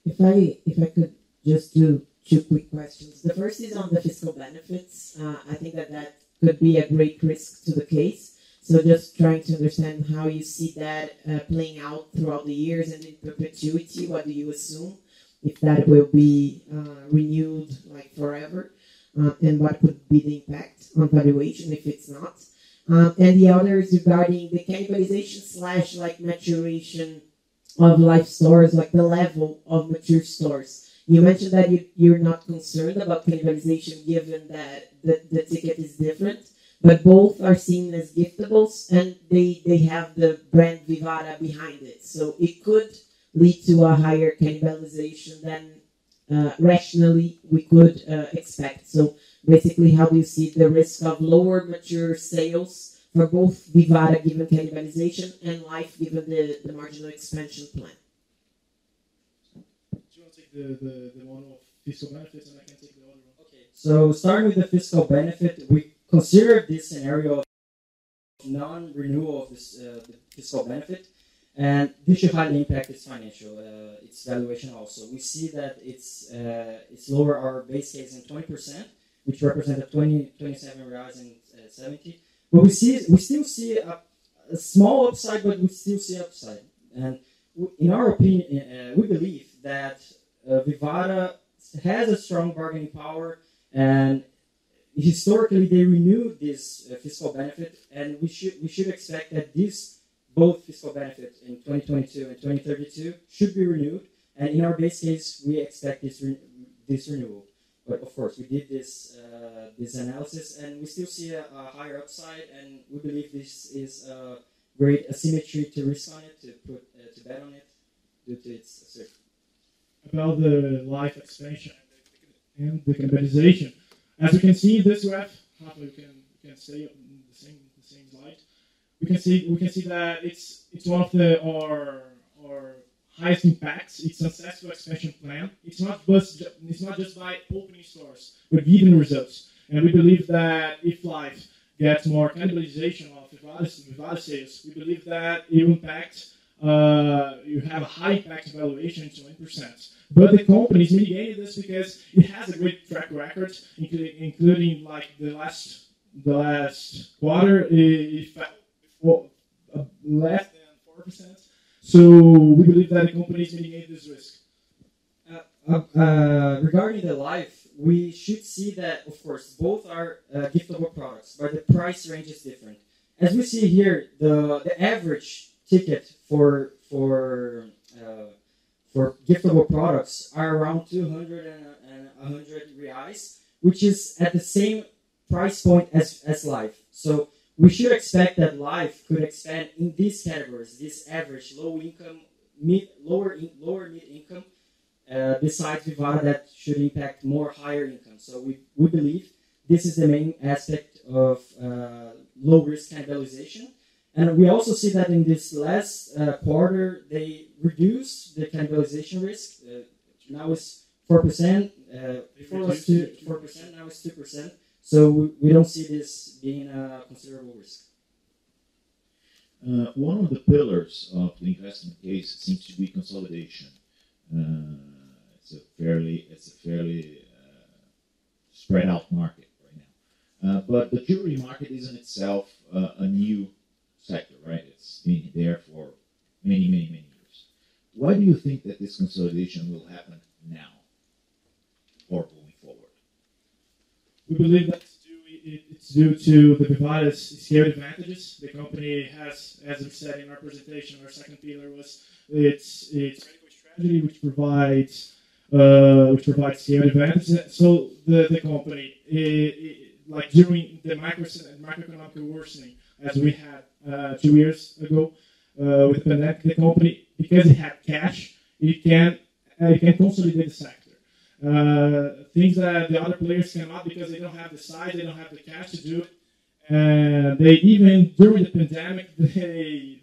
If I could just do two quick questions. The first is on the fiscal benefits. I think that could be a great risk to the case. So just trying to understand how you see that playing out throughout the years and in perpetuity. What do you assume? If that will be renewed like forever, and what could be the impact on valuation if it's not? And the other is regarding the cannibalization / like maturation of life stores, like the level of mature stores. You mentioned that you're not concerned about cannibalization given that the ticket is different, but both are seen as giftables and they have the brand Vivara behind it. So it could lead to a higher cannibalization than rationally we could expect. So basically, how do you see the risk of lower mature sales for both Vivara given cannibalization and Life given the marginal expansion plan? Do you want to take the one of fiscal benefits, and I can take the other one? Okay. So starting with the fiscal benefit, we consider this scenario of non-renewal of this the fiscal benefit, and this should highly impact its financial, its valuation also. We see that it's lower our base case in 20%, which represented 27 reais and 70. But we still see a small upside, but we still see upside. And in our opinion, we believe that Vivara has a strong bargaining power, and historically they renewed this fiscal benefit, and we should expect that this both fiscal benefit in 2022 and 2032 should be renewed. And in our base case, we expect this renewal. But of course, we did this analysis, and we still see a higher upside, and we believe this is a great asymmetry to risk on it, to bet on it, due to its assertion. About the life expansion and the cannibalization, as we can see in this graph, hopefully we can stay up in the same slide. We can see that it's one of our highest impacts. It's a successful expansion plan. It's not just by opening stores, but giving results. And we believe that if life gets more cannibalization of Vivara sales, we believe that it will impact. You have a high impact valuation, 20%. But the company is mitigating this because it has a great track record, including like the last quarter, it fell less than 4%. So we believe that the company is mitigating this risk. Regarding the life, we should see that, of course, both are giftable products, but the price range is different. As we see here, the average ticket for giftable products are around 200 and 100 reais, which is at the same price point as life. So we should expect that life could expand in these categories, this average lower mid income, besides Vivara that should impact more higher income. So we believe this is the main aspect of low risk cannibalization. And we also see that in this last quarter, they reduced the cannibalization risk. Now it's 4%. Before it was 4%, now it's 2%. So we don't see this being a considerable risk. One of the pillars of the investment case seems to be consolidation. It's a fairly spread out market right now. But the jewelry market is in itself a new sector, right? It's been there for many years. Why do you think that this consolidation will happen now or going forward? We believe that it's due to the Vivara's scale advantages. The company has, as we said in our presentation, our second pillar was its medical strategy, which provides scale advantages. So the company, like during the macroeconomic worsening, as we had 2 years ago with the pandemic, the company, because it had cash, it can consolidate the sector. Things that the other players cannot because they don't have the size, they don't have the cash to do it. And they even during the pandemic, they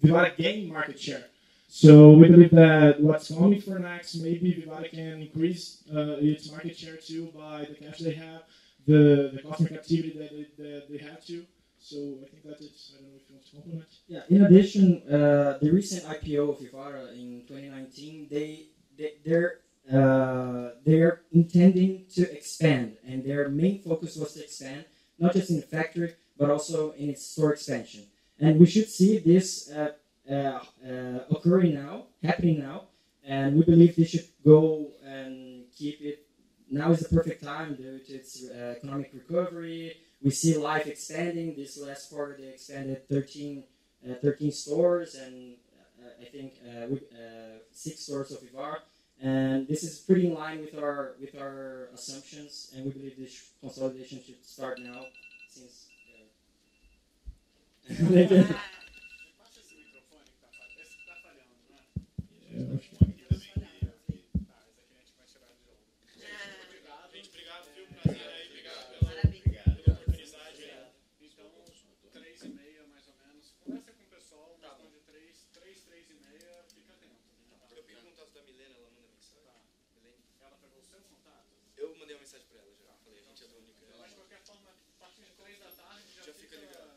Vivara gained market share. So we believe that what's coming for next, maybe Vivara can increase its market share too by the cash they have, the customer captivity that they have to. So I think that's it. I don't know if you want to compliment. Yeah. In addition, the recent IPO of Vivara in 2019, they're intending to expand, and their main focus was to expand, not just in the factory, but also in its store expansion. And we should see this happening now, and we believe they should go and keep it. Now is the perfect time due to its economic recovery. We see life expanding. This last quarter, they expanded 13 stores, and I think 6 stores of Vivara. And this is pretty in line with our assumptions, and we believe this consolidation should start now. Since Eu mandei uma mensagem para ela já. Falei, a gente é do UNICAMP. Mas de qualquer forma, a partir de 3 da tarde já fica ligado.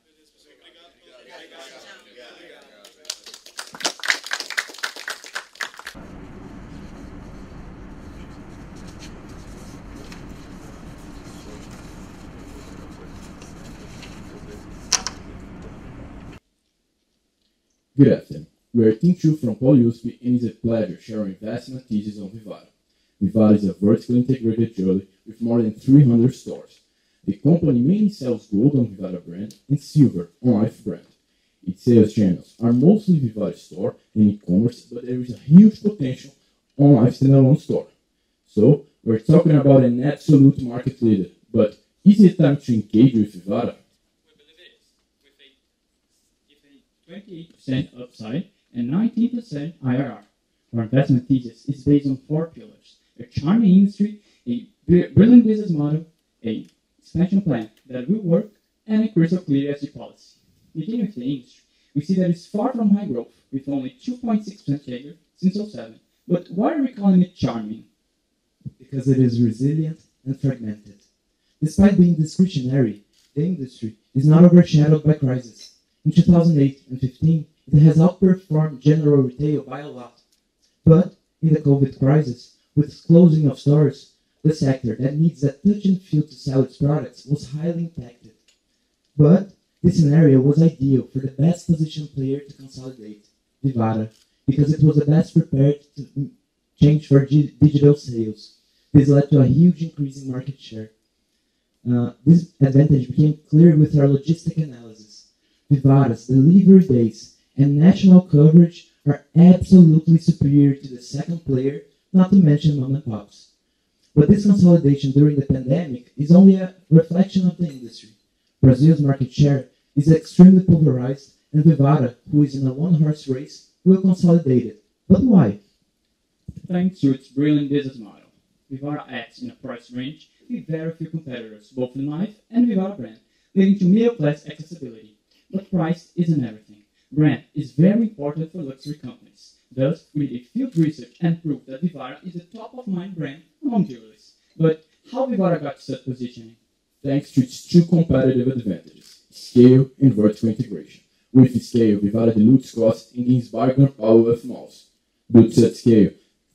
Beleza, pessoal. Obrigado. Good afternoon. We are Team 2 from POLI USP, and it's a pleasure sharing investment thesis on Vivara. Vivara is a vertically integrated jewelry with more than 300 stores. The company mainly sells gold on Vivara brand and silver on Life brand. Its sales channels are mostly Vivara store and e-commerce, but there is a huge potential on Life standalone store. So, we're talking about an absolute market leader, but is it time to engage with Vivara? 28% upside and 19% IRR. Our investment thesis is based on 4 pillars: a charming industry, a brilliant business model, a expansion plan that will work, and a crystal clear ESG policy. Beginning with the industry, we see that it's far from high growth, with only 2.6% CAGR since 2007. But why are we calling it charming? Because it is resilient and fragmented. Despite being discretionary, the industry is not overshadowed by crisis. In 2008 and 2015, it has outperformed general retail by a lot. But in the COVID crisis, with closing of stores, the sector that needs a touch and feel to sell its products was highly impacted. But this scenario was ideal for the best positioned player to consolidate, Vivara, because it was the best prepared to change for digital sales. This led to a huge increase in market share. This advantage became clear with our logistic analysis. Vivara's delivery days and national coverage are absolutely superior to the second player, not to mention mom and pops. But this consolidation during the pandemic is only a reflection of the industry. Brazil's market share is extremely pulverized, and Vivara, who is in a one-horse race, will consolidate it. But why? Thanks to its brilliant business model, Vivara acts in a price range with very few competitors, both in Life and Vivara brand, leading to middle-class accessibility. But price isn't everything. Brand is very important for luxury companies. Thus, we did field research and proved that Vivara is the top-of-mind brand among jewelers. But how Vivara got to such positioning? Thanks to its 2 competitive advantages: scale and vertical integration. With scale, Vivara dilutes costs and gains bargaining power with malls. Due to such scale,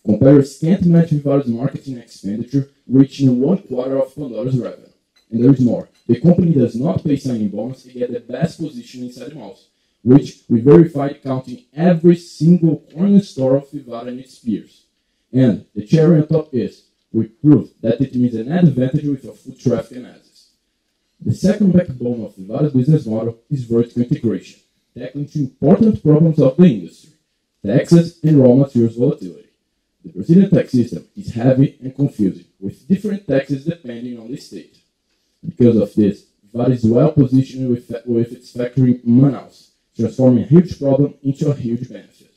competitors can't match Vivara's marketing expenditure, reaching 1/4 of Pandora's revenue. And there is more. The company does not pay signing bonus to get the best position inside malls, which we verified counting every single corner store of Vivara and its peers. And the cherry on top is, we proved that it means an advantage with a foot traffic analysis. The second backbone of Vivara's business model is vertical integration, tackling 2 important problems of the industry: taxes and raw materials volatility. The Brazilian tax system is heavy and confusing, with different taxes depending on the state. Because of this, Vivara is well positioned with its factory in Manaus, transforming a huge problem into a huge benefit.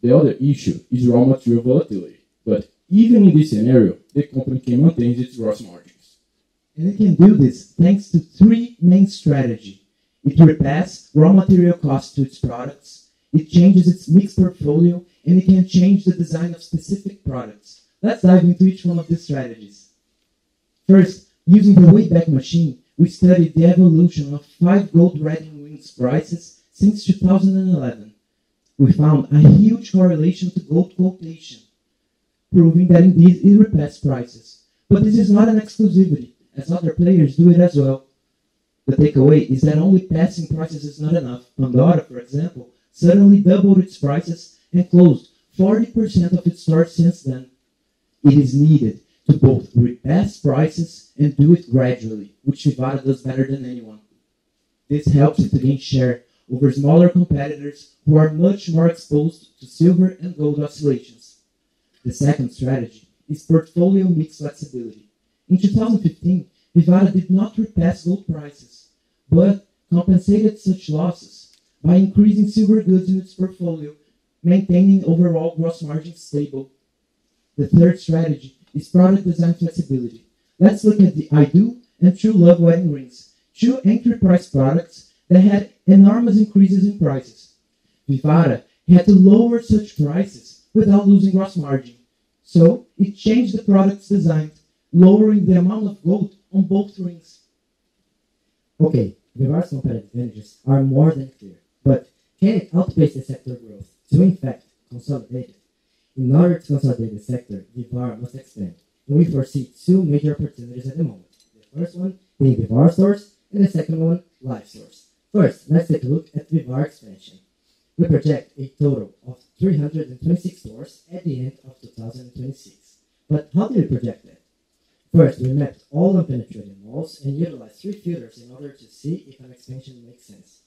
The other issue is raw material volatility, but even in this scenario, the company can maintain its gross margins. And it can do this thanks to 3 main strategies. It repasses raw material costs to its products, it changes its mix portfolio, and it can change the design of specific products. Let's dive into each one of these strategies. First, using the Wayback Machine, we studied the evolution of 5 gold wedding rings prices since 2011. We found a huge correlation to gold quotation, proving that indeed it repasses prices. But this is not an exclusivity, as other players do it as well. The takeaway is that only passing prices is not enough. Pandora, for example, suddenly doubled its prices and closed 40% of its stores since then. It is needed to both repass prices and do it gradually, which Vivara does better than anyone. This helps it to gain share over smaller competitors who are much more exposed to silver and gold oscillations. The second strategy is portfolio mix flexibility. In 2015, Vivara did not repass gold prices, but compensated such losses by increasing silver goods in its portfolio, maintaining overall gross margin stable. The third strategy is product design flexibility. Let's look at the I Do and True Love wedding rings, 2 entry price products that had enormous increases in prices. Vivara had to lower such prices without losing gross margin, so it changed the product's design, lowering the amount of gold on both rings. Okay, Vivara's competitive advantages are more than clear, but can it outpace the sector growth to in fact consolidate it? In order to consolidate the sector, Vivara must expand, and we foresee 2 major opportunities at the moment. The first one being Vivara stores, and the second one, Life stores. First, let's take a look at Vivara expansion. We project a total of 326 stores at the end of 2026. But how did we project that? First, we mapped all unpenetrated malls and utilized 3 filters in order to see if an expansion makes sense.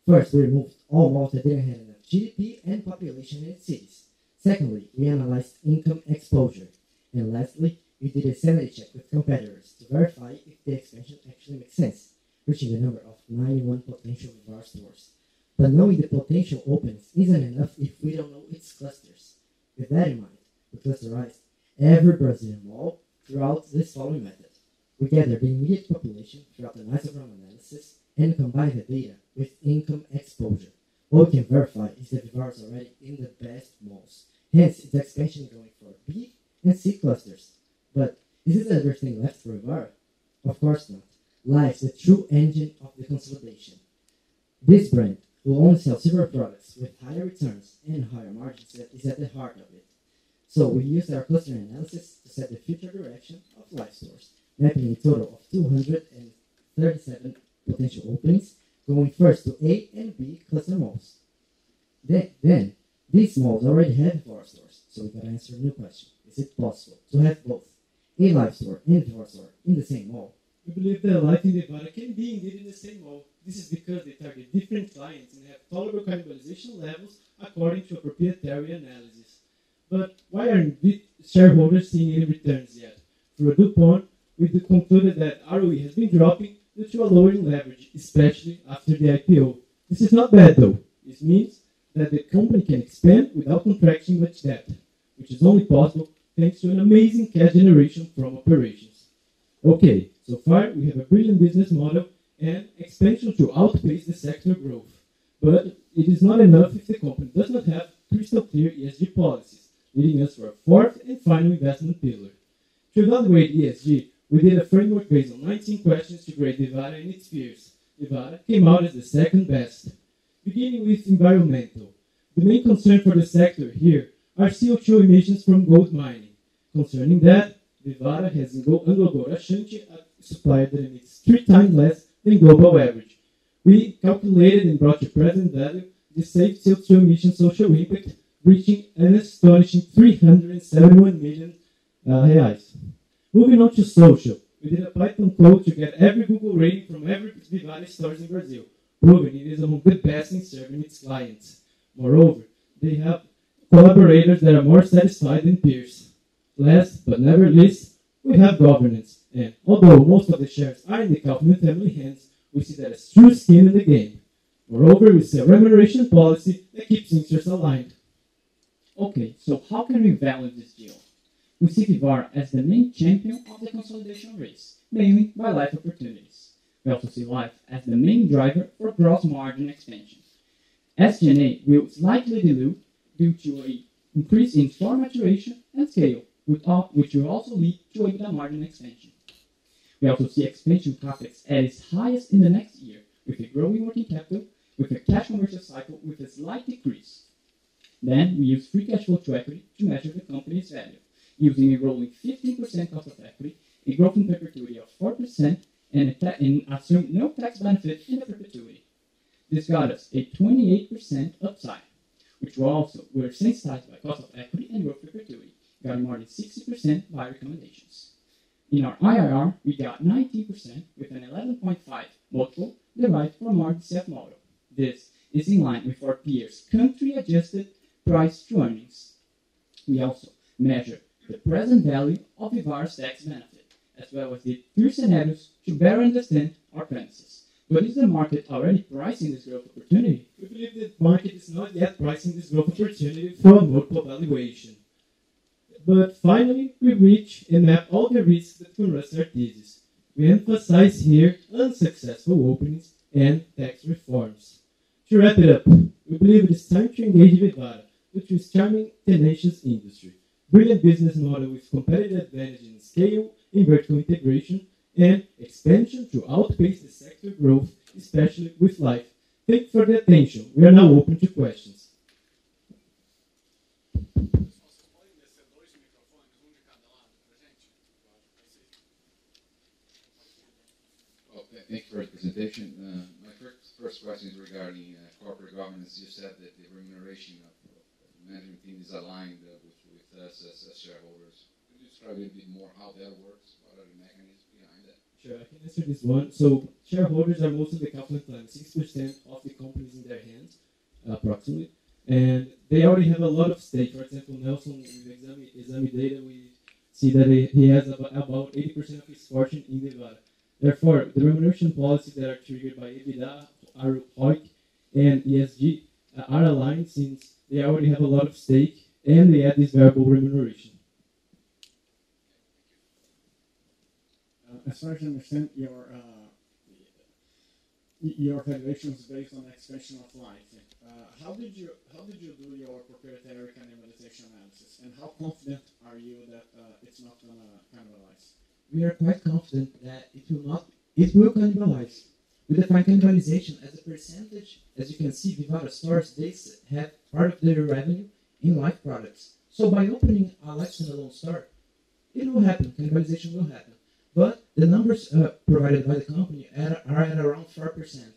First, we removed all malls that didn't have enough GDP and population in its cities. Secondly, we analyzed income exposure. And lastly, we did a sanity check with competitors to verify if the expansion actually makes sense, reaching the number of 91 potential Vivara stores. But knowing the potential openings isn't enough if we don't know its clusters. With that in mind, we clusterized every Brazilian mall throughout this following method. We gathered the immediate population throughout an isogram analysis and combined the data with income exposure. What we can verify is that Vivara is already in the best malls. Hence, its expansion is going for B and C clusters. But is this everything left for Vivara? Of course not. Lies the true engine of the consolidation. This brand, who only sells several products with higher returns and higher margins, is at the heart of it. So we used our clustering analysis to set the future direction of Life stores, mapping a total of 237 potential openings, going first to A and B cluster malls. Then these malls already have Vivara stores, so we gotta answer a new question. Is it possible to have both a Life store and Vivara store in the same mall? We believe that Life and Vivara can be indeed in the same mall. This is because they target different clients and have tolerable cannibalization levels according to a proprietary analysis. But why aren't shareholders seeing any returns yet? Through a DuPont, we concluded that ROE has been dropping due to a lowering leverage, especially after the IPO. This is not bad though. This means that the company can expand without contracting much debt, which is only possible thanks to an amazing cash generation from operations. Okay, so far we have a brilliant business model and expansion to outpace the sector growth. But it is not enough if the company does not have crystal clear ESG policies, leading us to our fourth and final investment pillar. To evaluate ESG, we did a framework based on 19 questions to grade Vivara and its peers. Vivara came out as the second best. Beginning with environmental. The main concern for the sector here are CO2 emissions from gold mining. Concerning that, Vivara has Anglo Ashanti, a supplier that emits 3 times less than global average. We calculated and brought to present value the saved CO2 emission social impact, reaching an astonishing 371 million reais. Moving on to social, we did a Python code to get every Google rating from every Vivara stores in Brazil, proving it is among the best in serving its clients. Moreover, they have collaborators that are more satisfied than peers. Last but never least, we have governance, and although most of the shares are in the Kaufman family hands, we see that as true skin in the game. Moreover, we see a remuneration policy that keeps interests aligned. Okay, so how can we value this deal? We see Vivara as the main champion of the consolidation race, mainly by life opportunities. We also see life as the main driver for gross margin expansion. SG&A will slightly dilute due to an increase in store maturation and scale, which will also lead to EBITDA margin expansion. We also see expansion capex at its highest in the next year, with a growing working capital, with a cash conversion cycle with a slight decrease. Then we use free cash flow to equity to measure the company's value, using a rolling 15% cost of equity, a growth in perpetuity of 4%, and assume no tax benefit in the perpetuity. This got us a 28% upside, which we're sensitized by cost of equity and growth perpetuity, got more than 60% by recommendations. In our IRR, we got 19% with an 11.5 multiple derived from our DCF model. This is in line with our peers' country-adjusted price to earnings. We also measure the present value of Vivara's tax benefit, as well as the 3 scenarios to better understand our premises. But is the market already pricing this growth opportunity? We believe the market is not yet pricing this growth opportunity for a multiple valuation. But finally, we reach and map all the risks that can rust our thesis. We emphasize here unsuccessful openings and tax reforms. To wrap it up, we believe it is time to engage Vivara, which is charming, tenacious industry, brilliant business model with competitive advantage in scale and vertical integration, and expansion to outpace the sector growth, especially with life. Thank you for the attention. We are now open to questions. Thank you for the presentation. My first question is regarding corporate governance. You said that the remuneration of the management team is aligned with us as shareholders. Could you describe a little bit more how that works? What are the mechanisms behind that? Sure, I can answer this one. So shareholders are most of the capital plan, 6% of the companies in their hands, approximately. And they already have a lot of stake. For example, Nelson, with Exame data, we see that he has about 80% of his fortune in Vivara. Therefore, the remuneration policies that are triggered by EBITDA, ROIC, and ESG are aligned since they already have a lot of stake and they add this variable remuneration. As far as I understand, your valuation is based on expansion of life. How did you do your proprietary cannibalization analysis, and how confident are you that it's not going to cannibalize? We are quite confident that it will cannibalize. We define cannibalization as a percentage. As you can see, Vivara stores, they have part of their revenue in life products. So by opening a life standalone store, it will happen, cannibalization will happen. But the numbers provided by the company are at around 4%.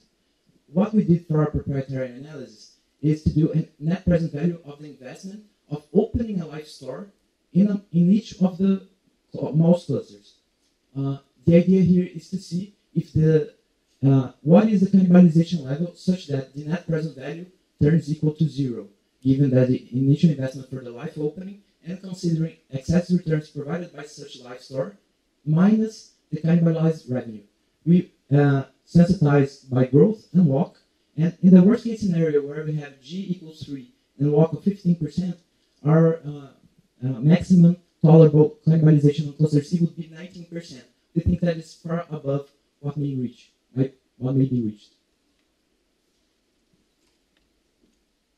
What we did for our proprietary analysis is to do a net present value of the investment of opening a life store in each of the malls clusters. The idea here is to see if what is the cannibalization level such that the net present value turns equal to 0, given that the initial investment for the life opening and considering excess returns provided by such life store minus the cannibalized revenue. We sensitize by growth and WACC, and in the worst case scenario where we have G equals 3 and WACC of 15%, our maximum tolerable cannibalization on cluster C would be 19%. We think that is far above what may reach, right? What may be reached.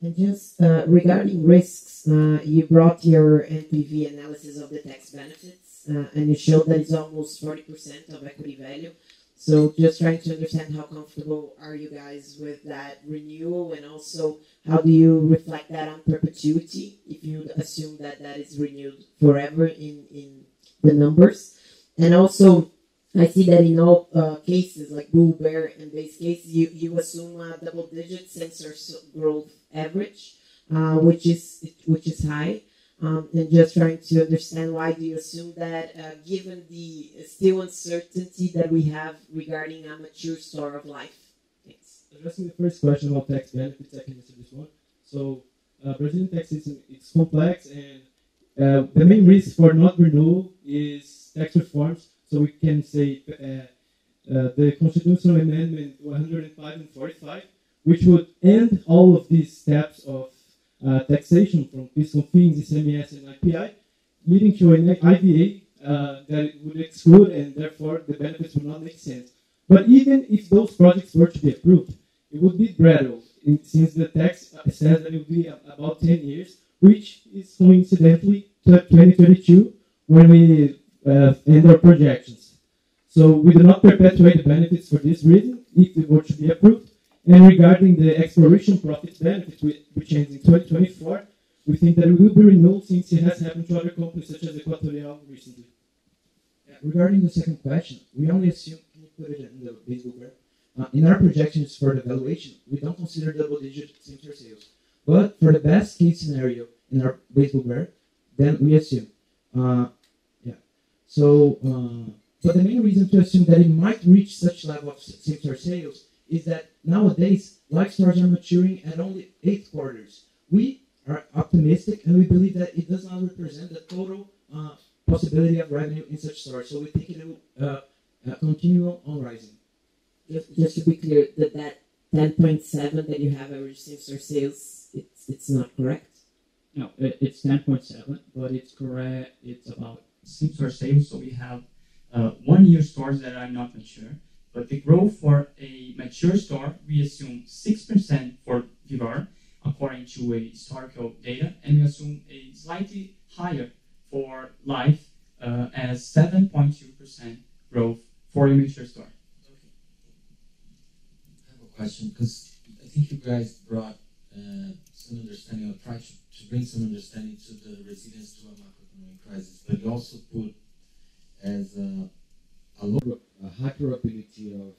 And just regarding risks, you brought your NPV analysis of the tax benefits, and you showed that it's almost 40% of equity value. So just trying to understand how comfortable are you guys with that renewal, and also how do you reflect that on perpetuity if you assume that that is renewed forever in the numbers. And also, I see that in all cases, like bull, bear, and base case, you assume a double-digit same-store growth average, which is high. And just trying to understand why do you assume that, given the still uncertainty that we have regarding a mature store of life. Thanks. Addressing the first question about tax benefits, I can answer this one. So Brazilian tax system, it's complex, and the main risk for not renewal is tax reforms. So we can say the Constitutional Amendment 105 and 45, which would end all of these steps of taxation from fiscal fees, ICMS, and IPI, leading to an IVA that would exclude, and therefore the benefits would not make sense. But even if those projects were to be approved, it would be gradual, since the tax says that it will be about 10 years, which is coincidentally to 2032 when we end our projections. So we do not perpetuate the benefits for this reason if it were to be approved. And regarding the exploration profits benefit, which ends in 2024, we think that it will be renewed since it has happened to other companies such as Equatorial recently. Yeah, regarding the second question, we only assume, can you put it in the baseball graph? In our projections for the valuation, we don't consider double-digit same-store sales. But for the best case scenario in our baseball graph, then we assume. But the main reason to assume that it might reach such level of same-store sales is that nowadays, life stores are maturing at only 8 quarters. We are optimistic, and we believe that it does not represent the total possibility of revenue in such stores. So we think it will continue on rising. Just to be clear, that 10.7 that you have average same-store sales, it's not correct? No, it's 10.7, but it's correct. It's about same-store sales. So we have 1-year stores that are not mature. But the growth for a mature store, we assume 6% for Vivara, according to a historical data, and we assume a slightly higher for life as 7.2% growth for a mature store. I have a question, because I think you guys brought some understanding, or tried to bring some understanding to the resilience to a macroeconomic crisis, but you also put as a high probability of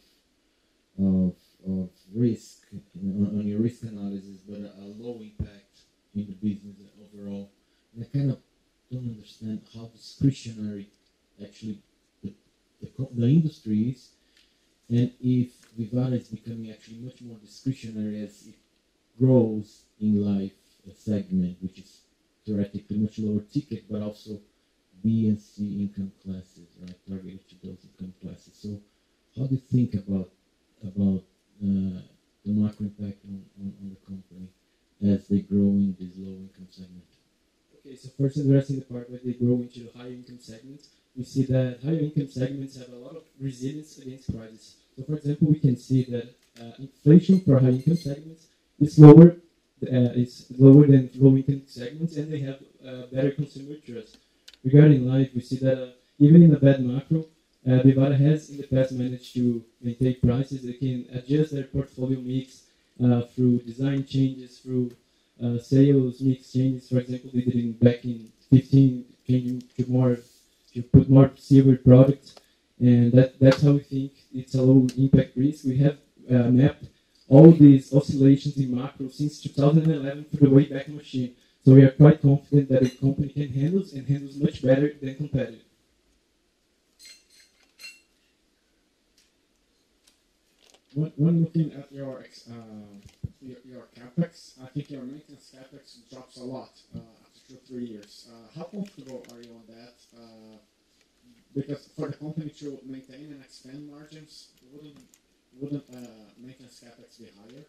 how discretionary actually the industry is, and if Vivara is becoming actually much more discretionary as it grows in life segment, which is theoretically much lower ticket, but also B and C income classes, right, targeted to those income classes. So how do you think about the macro impact on the company as they grow in this low income segment? Okay, so first addressing the part where they grow into the higher income segments, we see that higher income segments have a lot of resilience against crises. So for example, we can see that inflation for high income segments is lower than low income segments, and they have better consumer trust. Regarding life, we see that even in a bad macro, Vivara has in the past managed to maintain prices. They can adjust their portfolio mix through design changes, through sales mix changes. For example, they did back in 15, changing to put more silver products, and that's how we think it's a low impact risk. We have mapped all these oscillations in macro since 2011 through the Wayback Machine. So we are quite confident that the company can handles much better than competitors. When looking at your capex, I think your maintenance capex drops a lot after 2 or 3 years. How comfortable are you on that? Because for the company to maintain and expand margins, wouldn't maintenance capex be higher?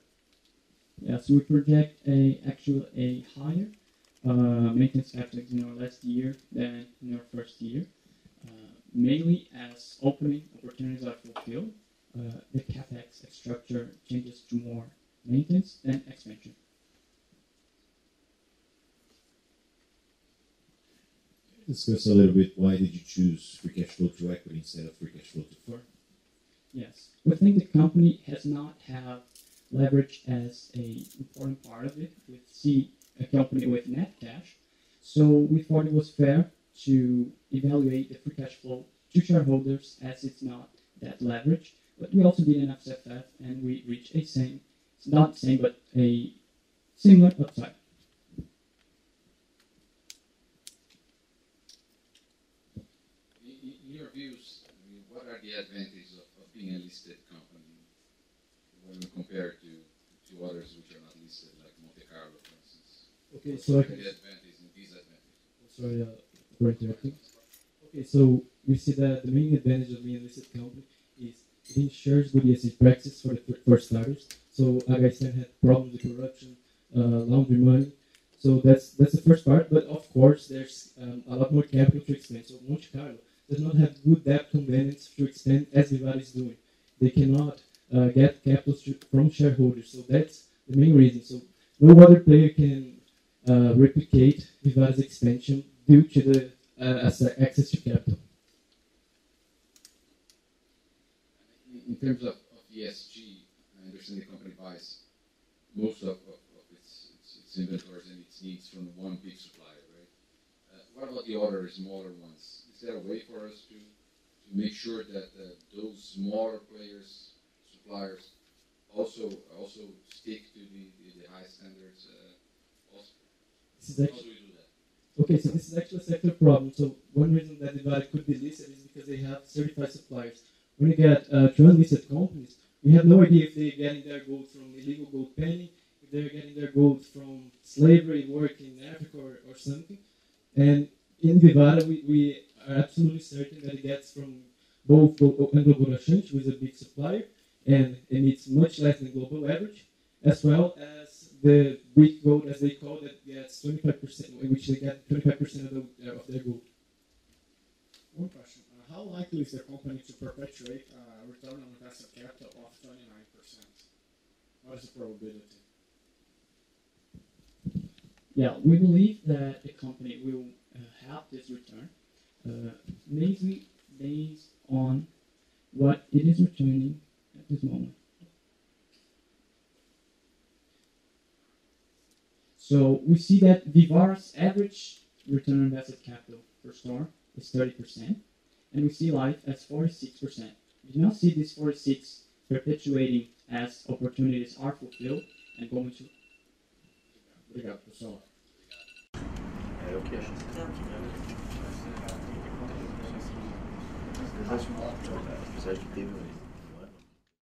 Yes, we project a higher maintenance capex in our last year than in our first year, mainly as opening opportunities are fulfilled. The capex structure changes to more maintenance than expansion. Discuss a little bit why did you choose free cash flow to equity instead of free cash flow to firm? Yes, we think the company has not had leverage as an important part of it. We see a company with net cash, so we thought it was fair to evaluate the free cash flow to shareholders as it's not that leverage. But we also did an offset that, and we reached it's not the same, but a similar upside. In your views, what are the advantages of being a listed company when we compare to others which are not listed, like Monte Carlo, for instance? Okay, so what are the advantages and disadvantages? Sorry, for interrupting. Okay, so we see that the main advantage of being a listed company is it ensures good ESG practice for starters. So Agaistan had problems with corruption, laundering money. So that's the first part. But of course, there's a lot more capital to expand. So Monte Carlo does not have good debt covenants to expand as Vivara is doing. They cannot get capital from shareholders. So that's the main reason. So no other player can replicate Vivara's expansion due to the access to capital. In terms of ESG, I understand the company buys most of its inventories and its needs from one big supplier, right? What about the other smaller ones? Is there a way for us to make sure that those smaller suppliers, also stick to the high standards? How do we do that? Okay, so this is actually a sector problem. So one reason that Vivara could be listed is because they have certified suppliers. When you get to unlisted companies, we have no idea if they're getting their gold from illegal gold penning, if they're getting their gold from slavery, work in Africa or something. And in Vivara, we are absolutely certain that it gets from both Anglo Gold, who is a big supplier, and it's much less than global average, as well as the weak gold, as they call it, gets 25%, in which they get 25% of their gold. One question. How likely is the company to perpetuate a return on invested capital of 29%? What is the probability? Yeah, we believe that the company will have this return, mainly based on what it is returning at this moment. So we see that Vivara's average return on invested capital per store is 30%, and we see life as 46%. We do not see this 46 perpetuating as opportunities are fulfilled and going to. Obrigado, pessoal. o que acha? Apesar de ter